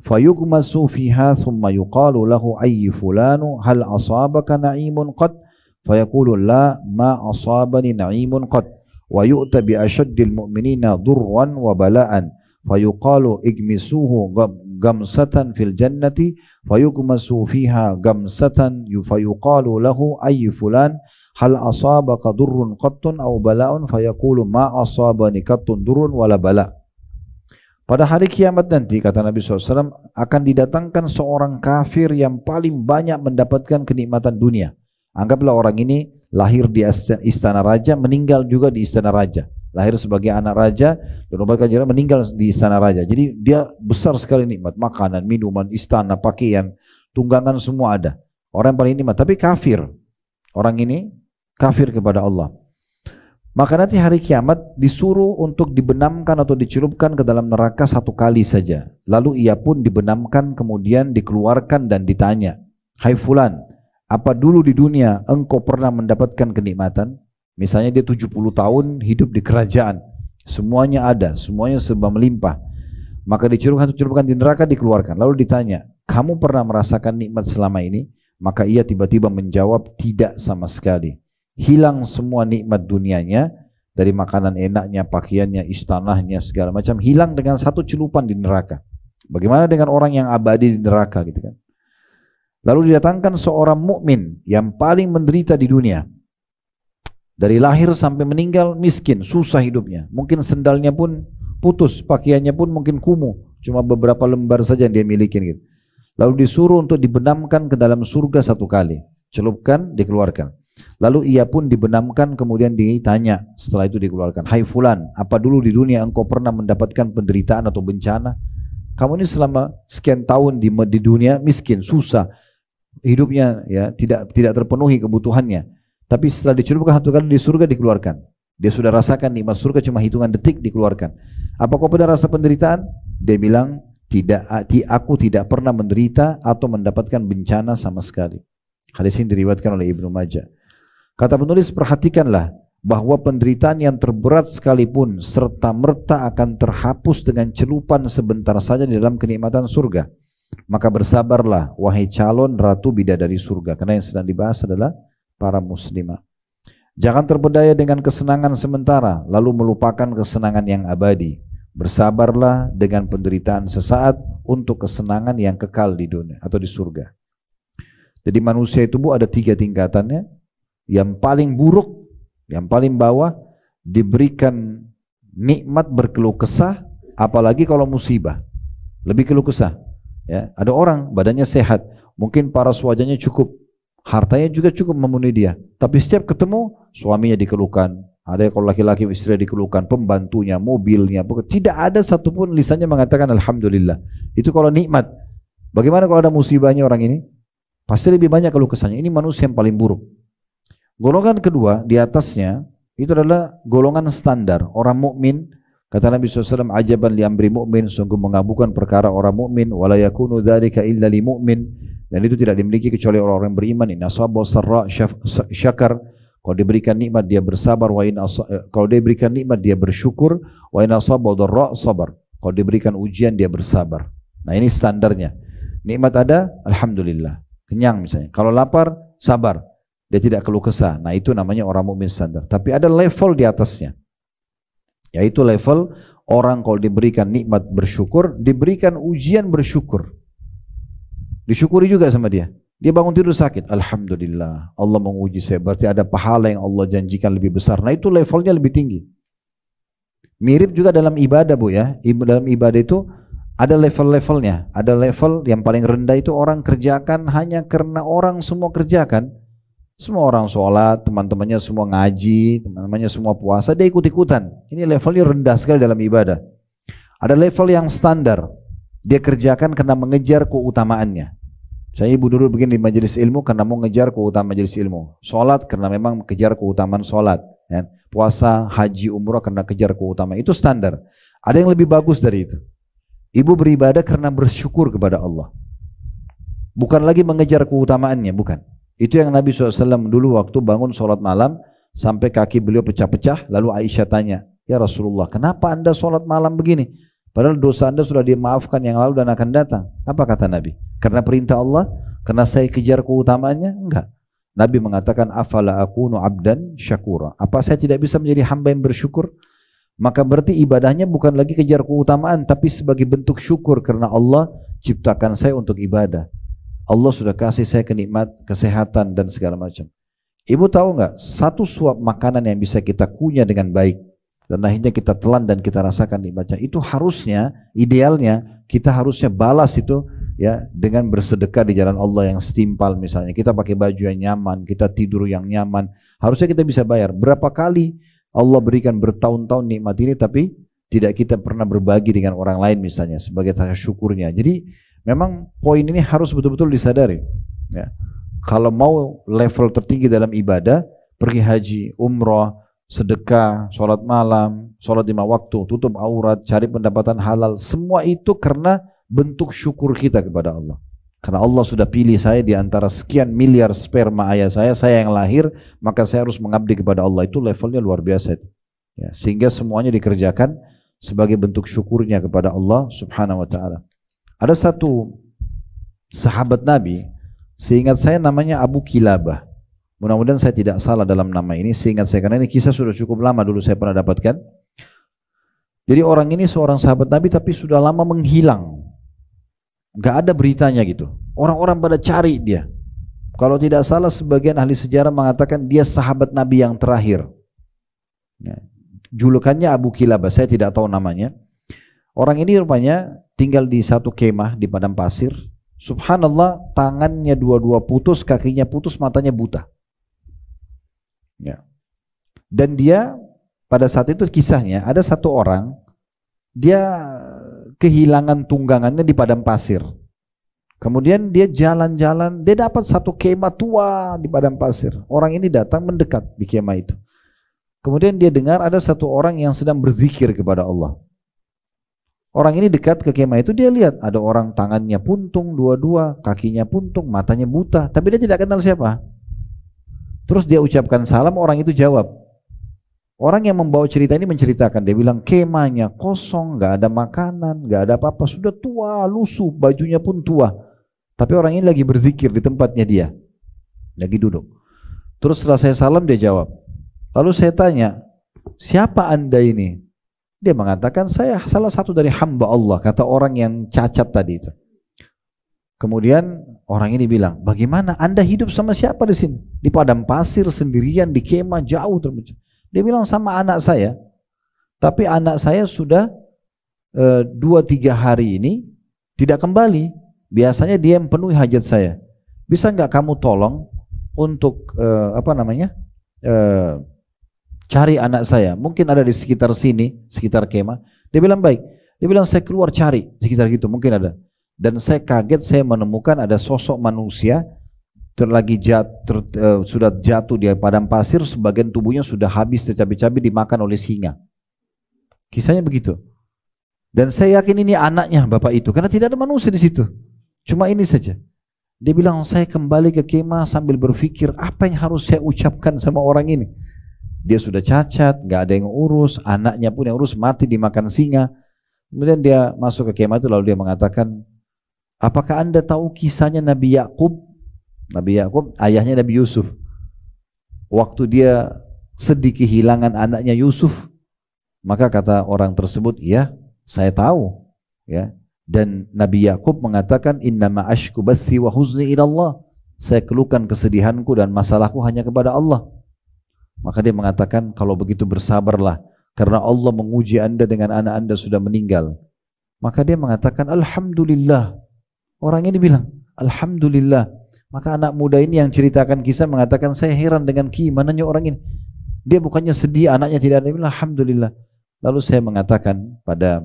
Speaker 1: fayugmasu fiha thumma yuqalu lahu ayyi fulanu hal asabaka na'imun qad fayaqulu la ma asabani na'imun qad wa yu'ta bi ashaddil mu'minina durran wa bala'an fayuqalu igmisuhu gamsatan fil jannati fayugmasu fiha gamsatan fayuqalu lahu ayyi fulan hal asabaka durrun qattun aw bala'un fayaqulu ma asabani qattun durrun wala bala'. Pada hari kiamat nanti, kata Nabi SAW, akan didatangkan seorang kafir yang paling banyak mendapatkan kenikmatan dunia. Anggaplah orang ini lahir di istana raja, meninggal juga di istana raja. Lahir sebagai anak raja, dinobatkan jadi meninggal di istana raja. Jadi dia besar sekali nikmat, makanan, minuman, istana, pakaian, tunggangan semua ada. Orang yang paling nikmat, tapi kafir. Orang ini kafir kepada Allah. Maka nanti hari kiamat disuruh untuk dibenamkan atau dicelupkan ke dalam neraka satu kali saja. Lalu ia pun dibenamkan, kemudian dikeluarkan dan ditanya, hai fulan, apa dulu di dunia engkau pernah mendapatkan kenikmatan? Misalnya dia 70 tahun hidup di kerajaan, semuanya ada, semuanya serba melimpah. Maka dicelupkan di neraka, dikeluarkan. Lalu ditanya, kamu pernah merasakan nikmat selama ini? Maka ia tiba-tiba menjawab, tidak sama sekali. Hilang semua nikmat dunianya, dari makanan enaknya, pakaiannya, istanahnya, segala macam, hilang dengan satu celupan di neraka. Bagaimana dengan orang yang abadi di neraka gitu kan? Lalu didatangkan seorang mukmin yang paling menderita di dunia. Dari lahir sampai meninggal miskin, susah hidupnya. Mungkin sendalnya pun putus, pakaiannya pun mungkin kumuh, cuma beberapa lembar saja yang dia miliki gitu. Lalu disuruh untuk dibenamkan ke dalam surga satu kali, celupkan, dikeluarkan. Lalu ia pun dibenamkan, kemudian ditanya setelah itu dikeluarkan, hai fulan, apa dulu di dunia engkau pernah mendapatkan penderitaan atau bencana? Kamu ini selama sekian tahun di dunia miskin, susah hidupnya, ya tidak terpenuhi kebutuhannya. Tapi setelah dicelupkan satu kali di surga, dikeluarkan. Dia sudah rasakan nikmat surga, cuma hitungan detik dikeluarkan. Apa kau pernah rasa penderitaan? Dia bilang, tidak, aku tidak pernah menderita atau mendapatkan bencana sama sekali. Hadis ini diriwayatkan oleh Ibnu Majah. Kata penulis, perhatikanlah bahwa penderitaan yang terberat sekalipun serta merta akan terhapus dengan celupan sebentar saja di dalam kenikmatan surga. Maka bersabarlah wahai calon ratu bidadari surga, karena yang sedang dibahas adalah para muslimah. Jangan terpedaya dengan kesenangan sementara lalu melupakan kesenangan yang abadi. Bersabarlah dengan penderitaan sesaat untuk kesenangan yang kekal di dunia atau di surga. Jadi manusia itu Bu ada 3 tingkatannya. Yang paling buruk, yang paling bawah, diberikan nikmat berkeluh kesah, apalagi kalau musibah, lebih keluh kesah. Ya, ada orang badannya sehat, mungkin paras wajahnya cukup, hartanya juga cukup memenuhi dia, tapi setiap ketemu suaminya dikeluhkan. Ada kalau laki-laki istri dikeluhkan, pembantunya, mobilnya, tidak ada satupun lisannya mengatakan alhamdulillah. Itu kalau nikmat. Bagaimana kalau ada musibahnya orang ini? Pasti lebih banyak keluh kesahnya. Ini manusia yang paling buruk. Golongan kedua di atasnya itu adalah golongan standar orang mukmin. Kata Nabi SAW, ajaban li amri mu'min, sungguh mengabulkan perkara orang mukmin, wala yakunu dzalika illa li mu'min, dan itu tidak dimiliki kecuali orang-orang yang beriman. Inna sabba sarra syakar, kalau diberikan nikmat dia bersabar, kalau diberikan nikmat dia bersyukur, wa inna sabba dharra sabar, kalau diberikan ujian dia bersabar. Nah ini standarnya. Nikmat ada, alhamdulillah, kenyang misalnya. Kalau lapar, sabar. Dia tidak keluh kesah. Nah itu namanya orang mukmin standar. Tapi ada level di atasnya, yaitu level orang kalau diberikan nikmat bersyukur, diberikan ujian bersyukur, disyukuri juga sama dia. Dia bangun tidur sakit, alhamdulillah Allah menguji saya, berarti ada pahala yang Allah janjikan lebih besar. Nah itu levelnya lebih tinggi. Mirip juga dalam ibadah Bu ya. Dalam ibadah itu ada level-levelnya. Ada level yang paling rendah itu orang kerjakan hanya karena orang semua kerjakan. Semua orang sholat, teman-temannya semua ngaji, teman-temannya semua puasa, dia ikut-ikutan. Ini levelnya rendah sekali dalam ibadah. Ada level yang standar, dia kerjakan karena mengejar keutamaannya. Saya ibu dulu begini di majelis ilmu karena mau ngejar keutamaan majelis ilmu. Sholat karena memang kejar keutamaan sholat. Ya. Puasa, haji, umrah karena kejar keutamaan. Itu standar. Ada yang lebih bagus dari itu. Ibu beribadah karena bersyukur kepada Allah. Bukan lagi mengejar keutamaannya, bukan. Itu yang Nabi SAW dulu waktu bangun sholat malam, sampai kaki beliau pecah-pecah, lalu Aisyah tanya, ya Rasulullah, kenapa anda sholat malam begini? Padahal dosa anda sudah dimaafkan yang lalu dan akan datang. Apa kata Nabi? Karena perintah Allah? Karena saya kejar keutamaannya? Enggak. Nabi mengatakan, afala akunu abdan syakura. Apa saya tidak bisa menjadi hamba yang bersyukur? Maka berarti ibadahnya bukan lagi kejar keutamaan, tapi sebagai bentuk syukur karena Allah ciptakan saya untuk ibadah. Allah sudah kasih saya kenikmat, kesehatan dan segala macam. Ibu tahu nggak, satu suap makanan yang bisa kita kunyah dengan baik dan akhirnya kita telan dan kita rasakan nikmatnya, itu harusnya, idealnya kita harusnya balas itu ya dengan bersedekah di jalan Allah yang setimpal. Misalnya kita pakai baju yang nyaman, kita tidur yang nyaman, harusnya kita bisa bayar. Berapa kali Allah berikan bertahun-tahun nikmat ini tapi tidak kita pernah berbagi dengan orang lain misalnya sebagai tanda syukurnya. Jadi memang poin ini harus betul-betul disadari ya. Kalau mau level tertinggi dalam ibadah, pergi haji, umrah, sedekah, sholat malam, sholat 5 waktu, tutup aurat, cari pendapatan halal, semua itu karena bentuk syukur kita kepada Allah. Karena Allah sudah pilih saya di antara sekian miliar sperma ayah saya yang lahir, maka saya harus mengabdi kepada Allah. Itu levelnya luar biasa ya, sehingga semuanya dikerjakan sebagai bentuk syukurnya kepada Allah subhanahu wa ta'ala. Ada satu sahabat Nabi, seingat saya namanya Abu Kilabah. Mudah-mudahan saya tidak salah dalam nama ini, seingat saya, karena ini kisah sudah cukup lama dulu saya pernah dapatkan. Jadi orang ini seorang sahabat Nabi tapi sudah lama menghilang. Gak ada beritanya gitu. Orang-orang pada cari dia. Kalau tidak salah sebagian ahli sejarah mengatakan dia sahabat Nabi yang terakhir. Ya. Julukannya Abu Kilabah, saya tidak tahu namanya. Orang ini rupanya tinggal di satu kemah di padang pasir. Subhanallah, tangannya dua-dua putus, kakinya putus, matanya buta. Ya. Dan dia pada saat itu kisahnya ada satu orang, dia kehilangan tunggangannya di padang pasir. Kemudian dia jalan-jalan, dia dapat satu kemah tua di padang pasir. Orang ini datang mendekat di kemah itu. Kemudian dia dengar ada satu orang yang sedang berzikir kepada Allah. Orang ini dekat ke kemah itu, dia lihat ada orang tangannya puntung dua-dua, kakinya puntung, matanya buta, tapi dia tidak kenal siapa. Terus dia ucapkan salam, orang itu jawab. Orang yang membawa cerita ini menceritakan, dia bilang kemahnya kosong, gak ada makanan, gak ada apa-apa, sudah tua, lusuh, bajunya pun tua. Tapi orang ini lagi berzikir di tempatnya dia, lagi duduk. Terus setelah saya salam dia jawab. Lalu saya tanya, siapa anda ini? Dia mengatakan, saya salah satu dari hamba Allah, kata orang yang cacat tadi itu. Kemudian orang ini bilang, bagaimana anda hidup sama siapa di sini? Di padang pasir sendirian, di kemah jauh terpencil. Dia bilang sama anak saya, tapi anak saya sudah 2-3 hari ini tidak kembali. Biasanya dia yang penuhi hajat saya. Bisa nggak kamu tolong untuk cari anak saya, mungkin ada di sekitar sini, sekitar kemah. Dia bilang baik. Dia bilang saya keluar cari sekitar gitu, mungkin ada. Dan saya kaget, saya menemukan ada sosok manusia sudah jatuh di padang pasir, sebagian tubuhnya sudah habis tercabik-cabik dimakan oleh singa. Kisahnya begitu. Dan saya yakin ini anaknya bapak itu, karena tidak ada manusia di situ. Cuma ini saja. Dia bilang saya kembali ke kemah sambil berpikir apa yang harus saya ucapkan sama orang ini. Dia sudah cacat, gak ada yang urus, anaknya pun yang urus mati dimakan singa. Kemudian dia masuk ke kemah itu, lalu dia mengatakan, apakah anda tahu kisahnya Nabi Yakub? Nabi Yakub ayahnya Nabi Yusuf. Waktu dia sedih kehilangan anaknya Yusuf, maka kata orang tersebut, ya saya tahu ya. Dan Nabi Yakub mengatakan, innama ashku bathi wa huzni ila Allah, saya keluhkan kesedihanku dan masalahku hanya kepada Allah. Maka dia mengatakan, kalau begitu bersabarlah, karena Allah menguji anda dengan anak anda sudah meninggal. Maka dia mengatakan, alhamdulillah. Orang ini bilang, alhamdulillah. Maka anak muda ini yang ceritakan kisah mengatakan, saya heran dengan keimanannya orang ini. Dia bukannya sedih anaknya tidak ada, dia bilang alhamdulillah. Lalu saya mengatakan pada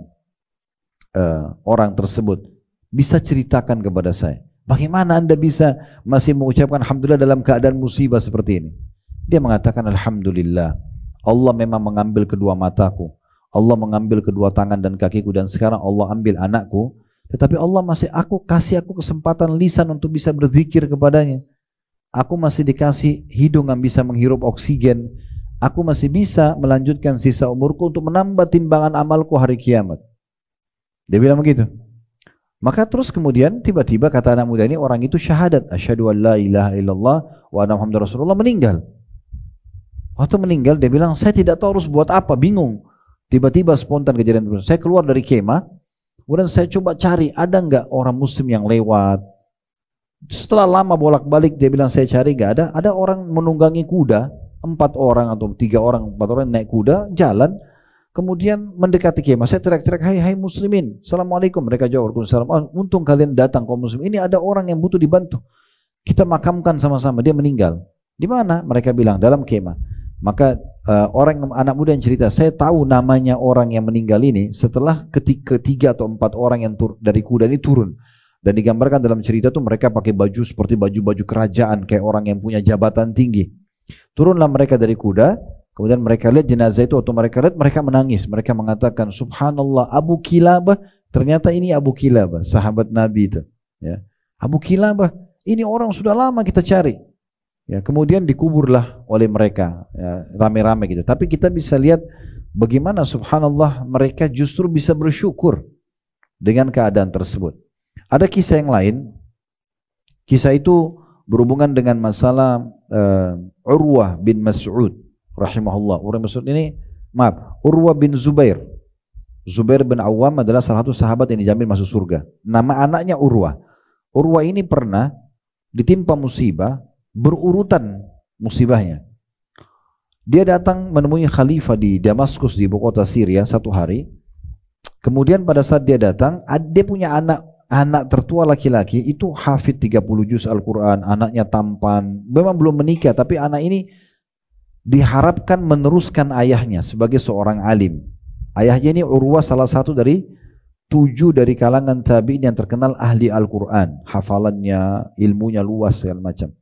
Speaker 1: orang tersebut, bisa ceritakan kepada saya, bagaimana anda bisa masih mengucapkan alhamdulillah dalam keadaan musibah seperti ini? Dia mengatakan alhamdulillah, Allah memang mengambil kedua mataku. Allah mengambil kedua tangan dan kakiku dan sekarang Allah ambil anakku, tetapi Allah masih kasih aku kesempatan lisan untuk bisa berzikir kepadanya. Aku masih dikasih hidung yang bisa menghirup oksigen. Aku masih bisa melanjutkan sisa umurku untuk menambah timbangan amalku hari kiamat. Dia bilang begitu. Maka terus kemudian tiba-tiba kata anak muda ini, orang itu syahadat, asyhadu an la ilaha illallah wa anna muhammadar rasulullah, meninggal. Waktu meninggal dia bilang, saya tidak tahu harus buat apa, bingung. Tiba-tiba spontan kejadian itu. Saya keluar dari kemah, kemudian saya coba cari ada nggak orang muslim yang lewat. Setelah lama bolak-balik dia bilang saya cari nggak ada. Ada orang menunggangi kuda, 4 orang atau 3 orang, 4 orang naik kuda jalan, kemudian mendekati kemah. Saya teriak-teriak, hai muslimin, assalamualaikum. Mereka jawab, waalaikumsalam. Oh, untung kalian datang kaum muslim. Ini ada orang yang butuh dibantu. Kita makamkan sama-sama. Dia meninggal. Di mana? Mereka bilang dalam kemah. Maka anak muda yang cerita, saya tahu namanya orang yang meninggal ini setelah ketiga atau 4 orang yang dari kuda ini turun. Dan digambarkan dalam cerita itu mereka pakai baju seperti baju-baju kerajaan, kayak orang yang punya jabatan tinggi. Turunlah mereka dari kuda, kemudian mereka lihat jenazah itu, atau mereka lihat, mereka menangis. Mereka mengatakan, subhanallah, Abu Kilabah. Ternyata ini Abu Kilabah, sahabat Nabi itu. Ya. Abu Kilabah, ini orang sudah lama kita cari. Ya, kemudian dikuburlah oleh mereka, ya, rame-rame gitu. Tapi kita bisa lihat bagaimana subhanallah mereka justru bisa bersyukur dengan keadaan tersebut. Ada kisah yang lain. Kisah itu berhubungan dengan masalah Urwah bin Mas'ud rahimahullah. Urwah bin Mas'ud ini, Urwah bin Zubair. Zubair bin Awam adalah salah satu sahabat yang dijamin masuk surga. Nama anaknya Urwah. Urwah ini pernah ditimpa musibah, berurutan musibahnya. Dia datang menemui khalifah di Damaskus, di ibu kota Syria, satu hari. Kemudian pada saat dia datang, dia punya anak tertua laki-laki, itu hafid 30 juz Al-Quran, anaknya tampan, memang belum menikah, tapi anak ini diharapkan meneruskan ayahnya sebagai seorang alim. Ayahnya ini Urwah salah satu dari 7 dari kalangan tabi'in yang terkenal ahli Al-Quran, hafalannya, ilmunya luas segala macam.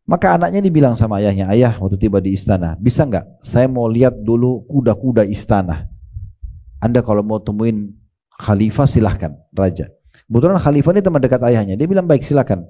Speaker 1: Maka anaknya dibilang sama ayahnya, ayah waktu tiba di istana, bisa nggak saya mau lihat dulu kuda-kuda istana. Anda kalau mau temuin khalifah silahkan, raja. Kebetulan khalifah ini teman dekat ayahnya. Dia bilang baik silakan.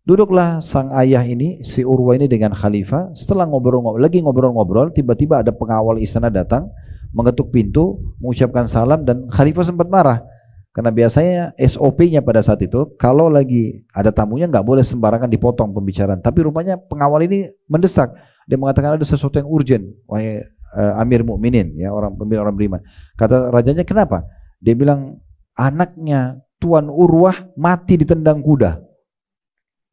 Speaker 1: Duduklah sang ayah ini, si Urwah ini dengan khalifah. Setelah ngobrol-ngobrol, tiba-tiba ada pengawal istana datang, mengetuk pintu, mengucapkan salam, dan khalifah sempat marah. Karena biasanya SOP-nya pada saat itu, kalau lagi ada tamunya nggak boleh sembarangan dipotong pembicaraan. Tapi rupanya pengawal ini mendesak. Dia mengatakan ada sesuatu yang urgent, wahai Amir Mukminin, ya, orang pemimpin orang beriman. Kata rajanya, kenapa? Dia bilang anaknya Tuan Urwah mati ditendang kuda.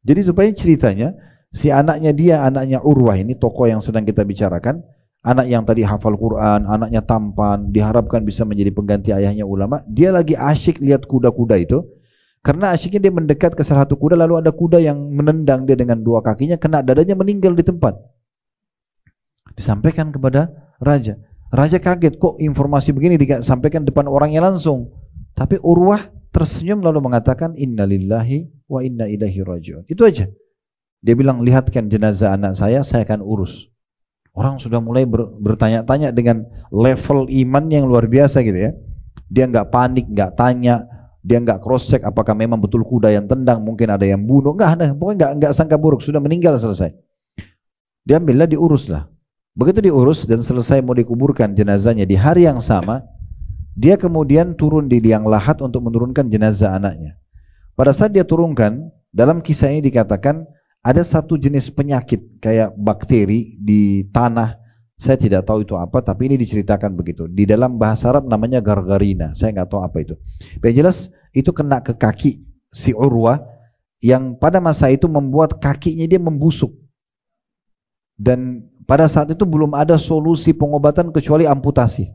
Speaker 1: Jadi supaya ceritanya si anaknya Urwah ini, tokoh yang sedang kita bicarakan, anak yang tadi hafal Quran, anaknya tampan, diharapkan bisa menjadi pengganti ayahnya ulama. Dia lagi asyik lihat kuda-kuda itu. Karena asyiknya dia mendekat ke salah satu kuda, lalu ada kuda yang menendang dia dengan 2 kakinya, kena dadanya, meninggal di tempat. Disampaikan kepada raja. Raja kaget, kok informasi begini disampaikan depan orangnya langsung. Tapi Urwah tersenyum lalu mengatakan, innalillahi wa inna ilaihi rajiun. Itu aja. Dia bilang, lihatkan jenazah anak saya akan urus. Orang sudah mulai bertanya-tanya dengan level iman yang luar biasa gitu ya. Dia nggak panik, nggak tanya, dia nggak cross check apakah memang betul kuda yang tendang, mungkin ada yang bunuh, nggak ada, pokoknya nggak sangka buruk, sudah meninggal selesai. Dia ambillah, diuruslah. Begitu diurus dan selesai mau dikuburkan jenazahnya di hari yang sama, dia kemudian turun di liang lahat untuk menurunkan jenazah anaknya. Pada saat dia turunkan, dalam kisah ini dikatakan ada satu jenis penyakit kayak bakteri di tanah. Saya tidak tahu itu apa, tapi ini diceritakan begitu. Di dalam bahasa Arab namanya gargarina. Saya nggak tahu apa itu. Yang jelas itu kena ke kaki si Urwah, yang pada masa itu membuat kakinya dia membusuk. Dan pada saat itu belum ada solusi pengobatan kecuali amputasi.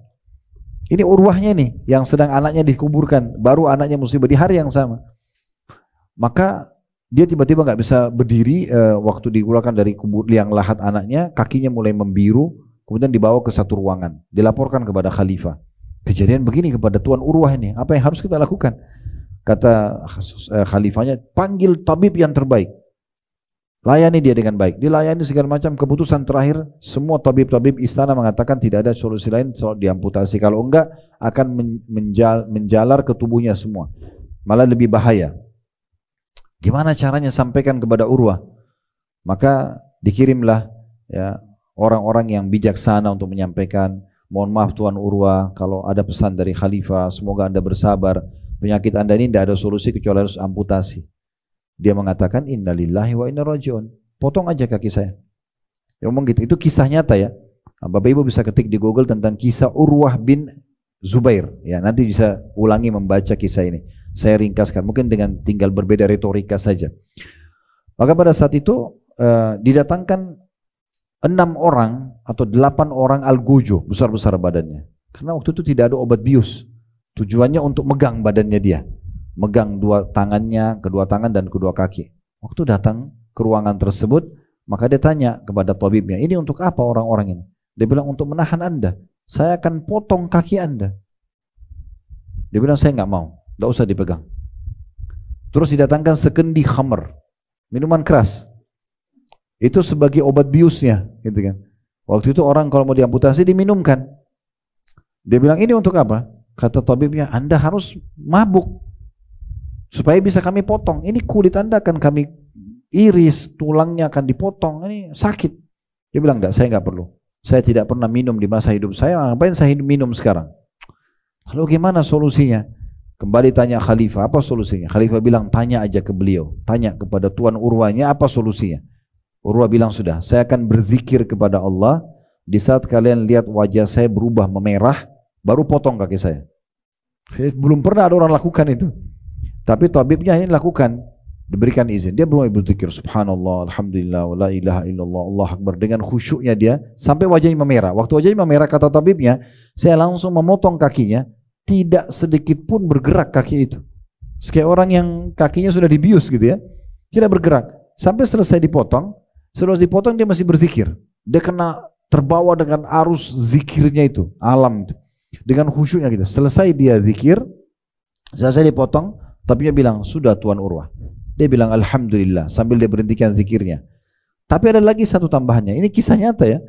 Speaker 1: Ini Urwahnya nih yang sedang anaknya dikuburkan, baru anaknya musibah di hari yang sama. Maka dia tiba-tiba nggak bisa berdiri waktu dikeluarkan dari liang lahat anaknya, kakinya mulai membiru, kemudian dibawa ke satu ruangan, dilaporkan kepada khalifah. Kejadian begini kepada Tuan Urwah ini, apa yang harus kita lakukan? Kata khalifahnya, panggil tabib yang terbaik. layani dia dengan baik. Dilayani segala macam. Keputusan terakhir, semua tabib-tabib istana mengatakan tidak ada solusi lain selain diamputasi. Kalau enggak akan menjalar ke tubuhnya semua, malah lebih bahaya. Gimana caranya sampaikan kepada Urwah? Maka dikirimlah ya orang-orang yang bijaksana untuk menyampaikan, mohon maaf Tuan Urwah, kalau ada pesan dari khalifah, semoga Anda bersabar. Penyakit Anda ini tidak ada solusi kecuali harus amputasi. Dia mengatakan innalillahi wa inna rajiun. Potong aja kaki saya. Dia ngomong gitu. Itu kisah nyata ya. Bapak Ibu bisa ketik di Google tentang kisah Urwah bin Zubair. Ya, nanti bisa ulangi membaca kisah ini. Saya ringkaskan, mungkin dengan tinggal berbeda retorika saja. Maka pada saat itu didatangkan 6 orang atau 8 orang algojo, besar-besar badannya. Karena waktu itu tidak ada obat bius. Tujuannya untuk megang badannya dia. Megang kedua tangan dan kedua kaki. Waktu datang ke ruangan tersebut, maka dia tanya kepada tabibnya, ini untuk apa orang-orang ini? Dia bilang untuk menahan Anda. Saya akan potong kaki Anda. Dia bilang saya nggak mau, nggak usah dipegang. Terus didatangkan sekendi khamr, minuman keras. Itu sebagai obat biusnya, gitu kan. Waktu itu orang kalau mau diamputasi diminumkan. Dia bilang ini untuk apa? Kata tabibnya, Anda harus mabuk supaya bisa kami potong. Ini kulit Anda akan kami iris, tulangnya akan dipotong. Ini sakit. Dia bilang enggak, saya enggak perlu. Saya tidak pernah minum di masa hidup saya. Ngapain saya minum sekarang? Lalu gimana solusinya? Kembali tanya khalifah, apa solusinya? Khalifah bilang, tanya aja ke beliau. Tanya kepada Tuan Urwahnya, apa solusinya? Urwah bilang, sudah, saya akan berzikir kepada Allah. Di saat kalian lihat wajah saya berubah memerah, baru potong kaki saya. Belum pernah ada orang lakukan itu. Tapi tabibnya ini lakukan, diberikan izin. Dia mulai berzikir, subhanallah, alhamdulillah, wa la ilaha illallah, Allah akbar. Dengan khusyuknya dia, sampai wajahnya memerah. Waktu wajahnya memerah, kata tabibnya, saya langsung memotong kakinya, tidak sedikit pun bergerak kaki itu. Kayak orang yang kakinya sudah dibius gitu ya, tidak bergerak. Sampai selesai dipotong, setelah dipotong dia masih berzikir. Dia kena terbawa dengan arus zikirnya itu, alam itu. Dengan khusyuknya gitu. Selesai dia zikir, selesai dipotong, tapi dia bilang, sudah Tuan Urwah. Dia bilang alhamdulillah sambil dia berhentikan zikirnya. Tapi ada lagi satu tambahannya. Ini kisah nyata ya.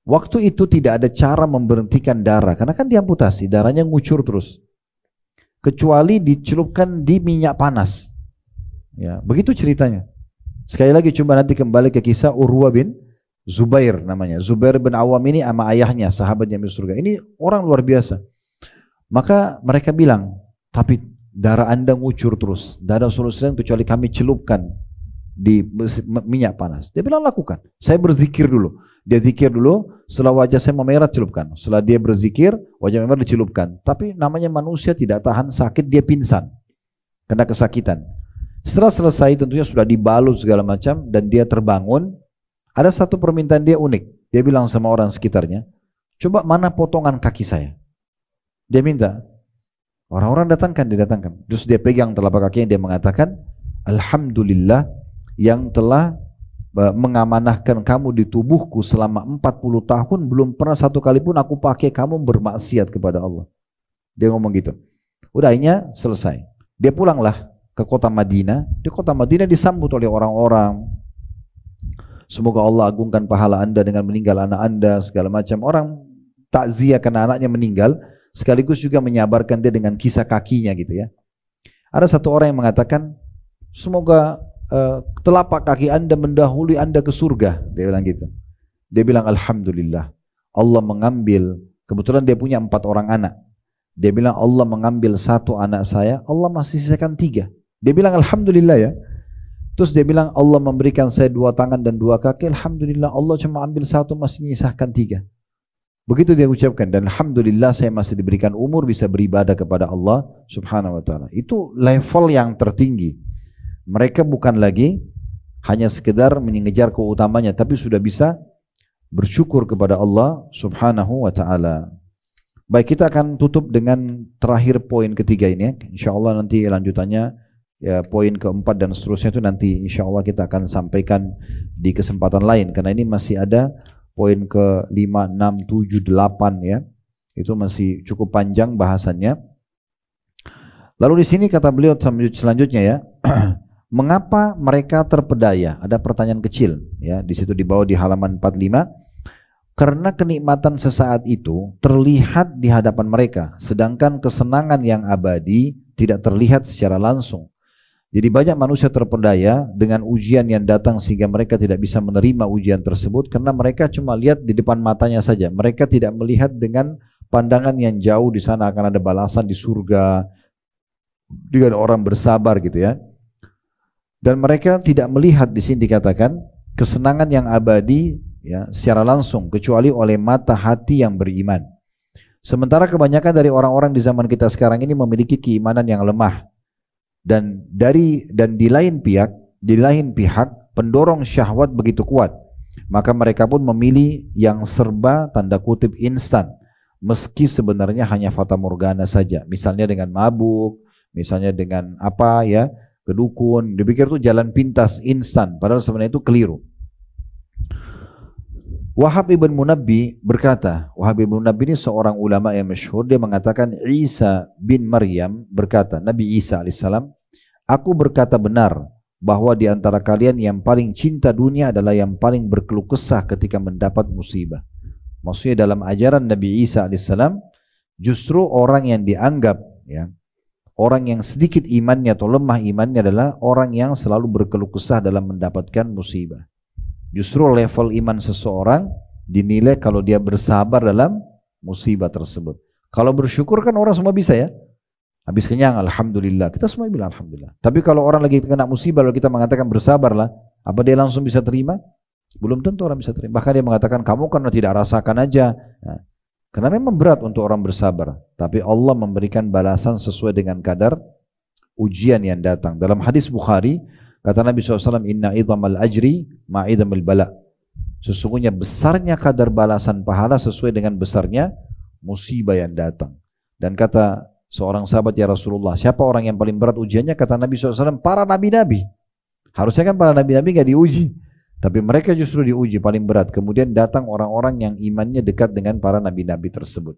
Speaker 1: Waktu itu tidak ada cara memberhentikan darah karena kan diamputasi, darahnya ngucur terus. Kecuali dicelupkan di minyak panas. Ya, begitu ceritanya. Sekali lagi coba nanti kembali ke kisah Urwah bin Zubair namanya. Zubair bin Awam ini sama ayahnya, sahabatnya Nabi surga. Ini orang luar biasa. Maka mereka bilang, tapi darah Anda ngucur terus. Tidak ada solusi lain kecuali kami celupkan di minyak panas. Dia bilang lakukan. Saya berzikir dulu. Dia zikir dulu, setelah wajah saya memerah celupkan. Setelah dia berzikir, wajah memerah dicelupkan. Tapi namanya manusia tidak tahan sakit, dia pingsan. Kena kesakitan. Setelah selesai tentunya sudah dibalut segala macam dan dia terbangun. Ada satu permintaan dia unik. Dia bilang sama orang sekitarnya, coba mana potongan kaki saya? Dia minta. Orang-orang didatangkan. Terus dia pegang telapak kakinya, dia mengatakan, alhamdulillah yang telah mengamanahkan kamu di tubuhku selama 40 tahun, belum pernah satu kali pun aku pakai kamu bermaksiat kepada Allah. Dia ngomong gitu. Udah akhirnya selesai. Dia pulanglah ke kota Madinah. Di kota Madinah disambut oleh orang-orang. Semoga Allah agungkan pahala Anda dengan meninggal anak Anda, segala macam. Orang takziah karena anaknya meninggal, sekaligus juga menyabarkan dia dengan kisah kakinya gitu ya. Ada satu orang yang mengatakan, semoga telapak kaki Anda mendahului Anda ke surga. Dia bilang gitu. Dia bilang alhamdulillah, Allah mengambil, kebetulan dia punya 4 orang anak. Dia bilang Allah mengambil 1 anak saya, Allah masih sisakan 3. Dia bilang alhamdulillah ya. Terus dia bilang Allah memberikan saya 2 tangan dan 2 kaki, alhamdulillah Allah cuma ambil 1, masih nyisahkan 3. Begitu dia ucapkan, dan alhamdulillah saya masih diberikan umur bisa beribadah kepada Allah subhanahu wa ta'ala. Itu level yang tertinggi. Mereka bukan lagi hanya sekedar mengejar keutamanya, tapi sudah bisa bersyukur kepada Allah subhanahu wa ta'ala. Baik, kita akan tutup dengan terakhir poin ketiga ini ya. InsyaAllah nanti lanjutannya ya, poin keempat dan seterusnya itu nanti InsyaAllah kita akan sampaikan di kesempatan lain, karena ini masih ada poin ke 5, 6, 7, 8 ya. Itu masih cukup panjang bahasannya. Lalu di sini kata beliau selanjutnya ya, Mengapa mereka terpedaya? Ada pertanyaan kecil ya di situ di bawah di halaman 45. Karena kenikmatan sesaat itu terlihat di hadapan mereka, sedangkan kesenangan yang abadi tidak terlihat secara langsung. Jadi banyak manusia terpedaya dengan ujian yang datang sehingga mereka tidak bisa menerima ujian tersebut karena mereka cuma lihat di depan matanya saja. Mereka tidak melihat dengan pandangan yang jauh, di sana akan ada balasan di surga dengan orang bersabar gitu ya. Dan mereka tidak melihat, di sini dikatakan kesenangan yang abadi ya secara langsung kecuali oleh mata hati yang beriman. Sementara kebanyakan dari orang-orang di zaman kita sekarang ini memiliki keimanan yang lemah dan di lain pihak pendorong syahwat begitu kuat, maka mereka pun memilih yang serba tanda kutip instan, meski sebenarnya hanya fata morgana saja. Misalnya dengan mabuk, misalnya dengan apa ya, kedukun, dipikir itu jalan pintas instan, padahal sebenarnya itu keliru. Wahab ibn Munabbi berkata, Wahab ibn Munabbi ini seorang ulama yang masyhur, dia mengatakan Isa bin Maryam berkata, Nabi Isa alaihissalam, aku berkata benar bahwa di antara kalian yang paling cinta dunia adalah yang paling berkeluh kesah ketika mendapat musibah. Maksudnya dalam ajaran Nabi Isa alaihissalam, justru orang yang dianggap ya, orang yang sedikit imannya atau lemah imannya adalah orang yang selalu berkeluh kesah dalam mendapatkan musibah. Justru level iman seseorang dinilai kalau dia bersabar dalam musibah tersebut. Kalau bersyukur kan orang semua bisa ya. Habis kenyang, alhamdulillah. Kita semua bilang alhamdulillah. Tapi kalau orang lagi kena musibah, lalu kita mengatakan bersabarlah, apa dia langsung bisa terima? Belum tentu orang bisa terima. Bahkan dia mengatakan kamu karena tidak rasakan aja. Nah, karena memang berat untuk orang bersabar. Tapi Allah memberikan balasan sesuai dengan kadar ujian yang datang. Dalam hadis Bukhari, kata Nabi SAW, inna idhamal ajri ma'idhamil bala. Sesungguhnya besarnya kadar balasan pahala sesuai dengan besarnya musibah yang datang. Dan kata seorang sahabat, ya Rasulullah, siapa orang yang paling berat ujiannya? Kata Nabi SAW, para nabi-nabi. Harusnya kan para nabi-nabi gak diuji, tapi mereka justru diuji paling berat. Kemudian datang orang-orang yang imannya dekat dengan para nabi-nabi tersebut.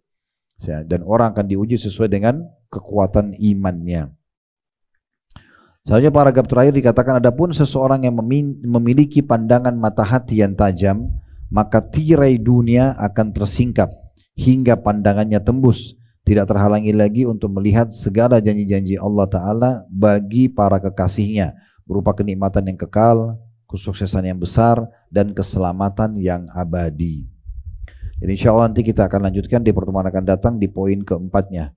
Speaker 1: Dan orang akan diuji sesuai dengan kekuatan imannya. Selanjutnya paragraf terakhir dikatakan, adapun seseorang yang memiliki pandangan mata hati yang tajam, maka tirai dunia akan tersingkap hingga pandangannya tembus, tidak terhalangi lagi untuk melihat segala janji-janji Allah Ta'ala bagi para kekasihnya, berupa kenikmatan yang kekal, kesuksesan yang besar, dan keselamatan yang abadi. Jadi insya Allah nanti kita akan lanjutkan di pertemuan akan datang di poin keempatnya.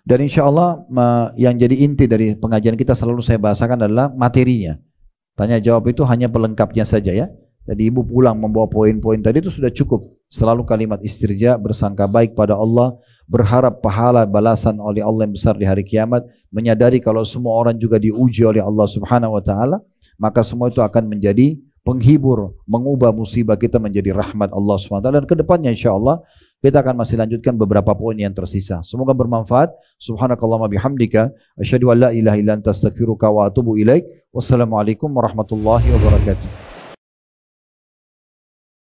Speaker 1: Dan insya Allah yang jadi inti dari pengajian kita selalu saya bahasakan adalah materinya. Tanya jawab itu hanya pelengkapnya saja ya. Jadi ibu pulang membawa poin-poin tadi itu sudah cukup. Selalu kalimat istirja, bersangka baik pada Allah, berharap pahala balasan oleh Allah yang besar di hari kiamat, menyadari kalau semua orang juga diuji oleh Allah Subhanahu wa taala, maka semua itu akan menjadi penghibur, mengubah musibah kita menjadi rahmat Allah Subhanahu wa taala. Dan kedepannya insya Allah kita akan masih lanjutkan beberapa poin yang tersisa. Semoga bermanfaat. Subhanakallahumma bihamdika asyhadu an la ilaha illa anta astaghfiruka wa atubu ilaik. Wassalamualaikum warahmatullahi wabarakatuh.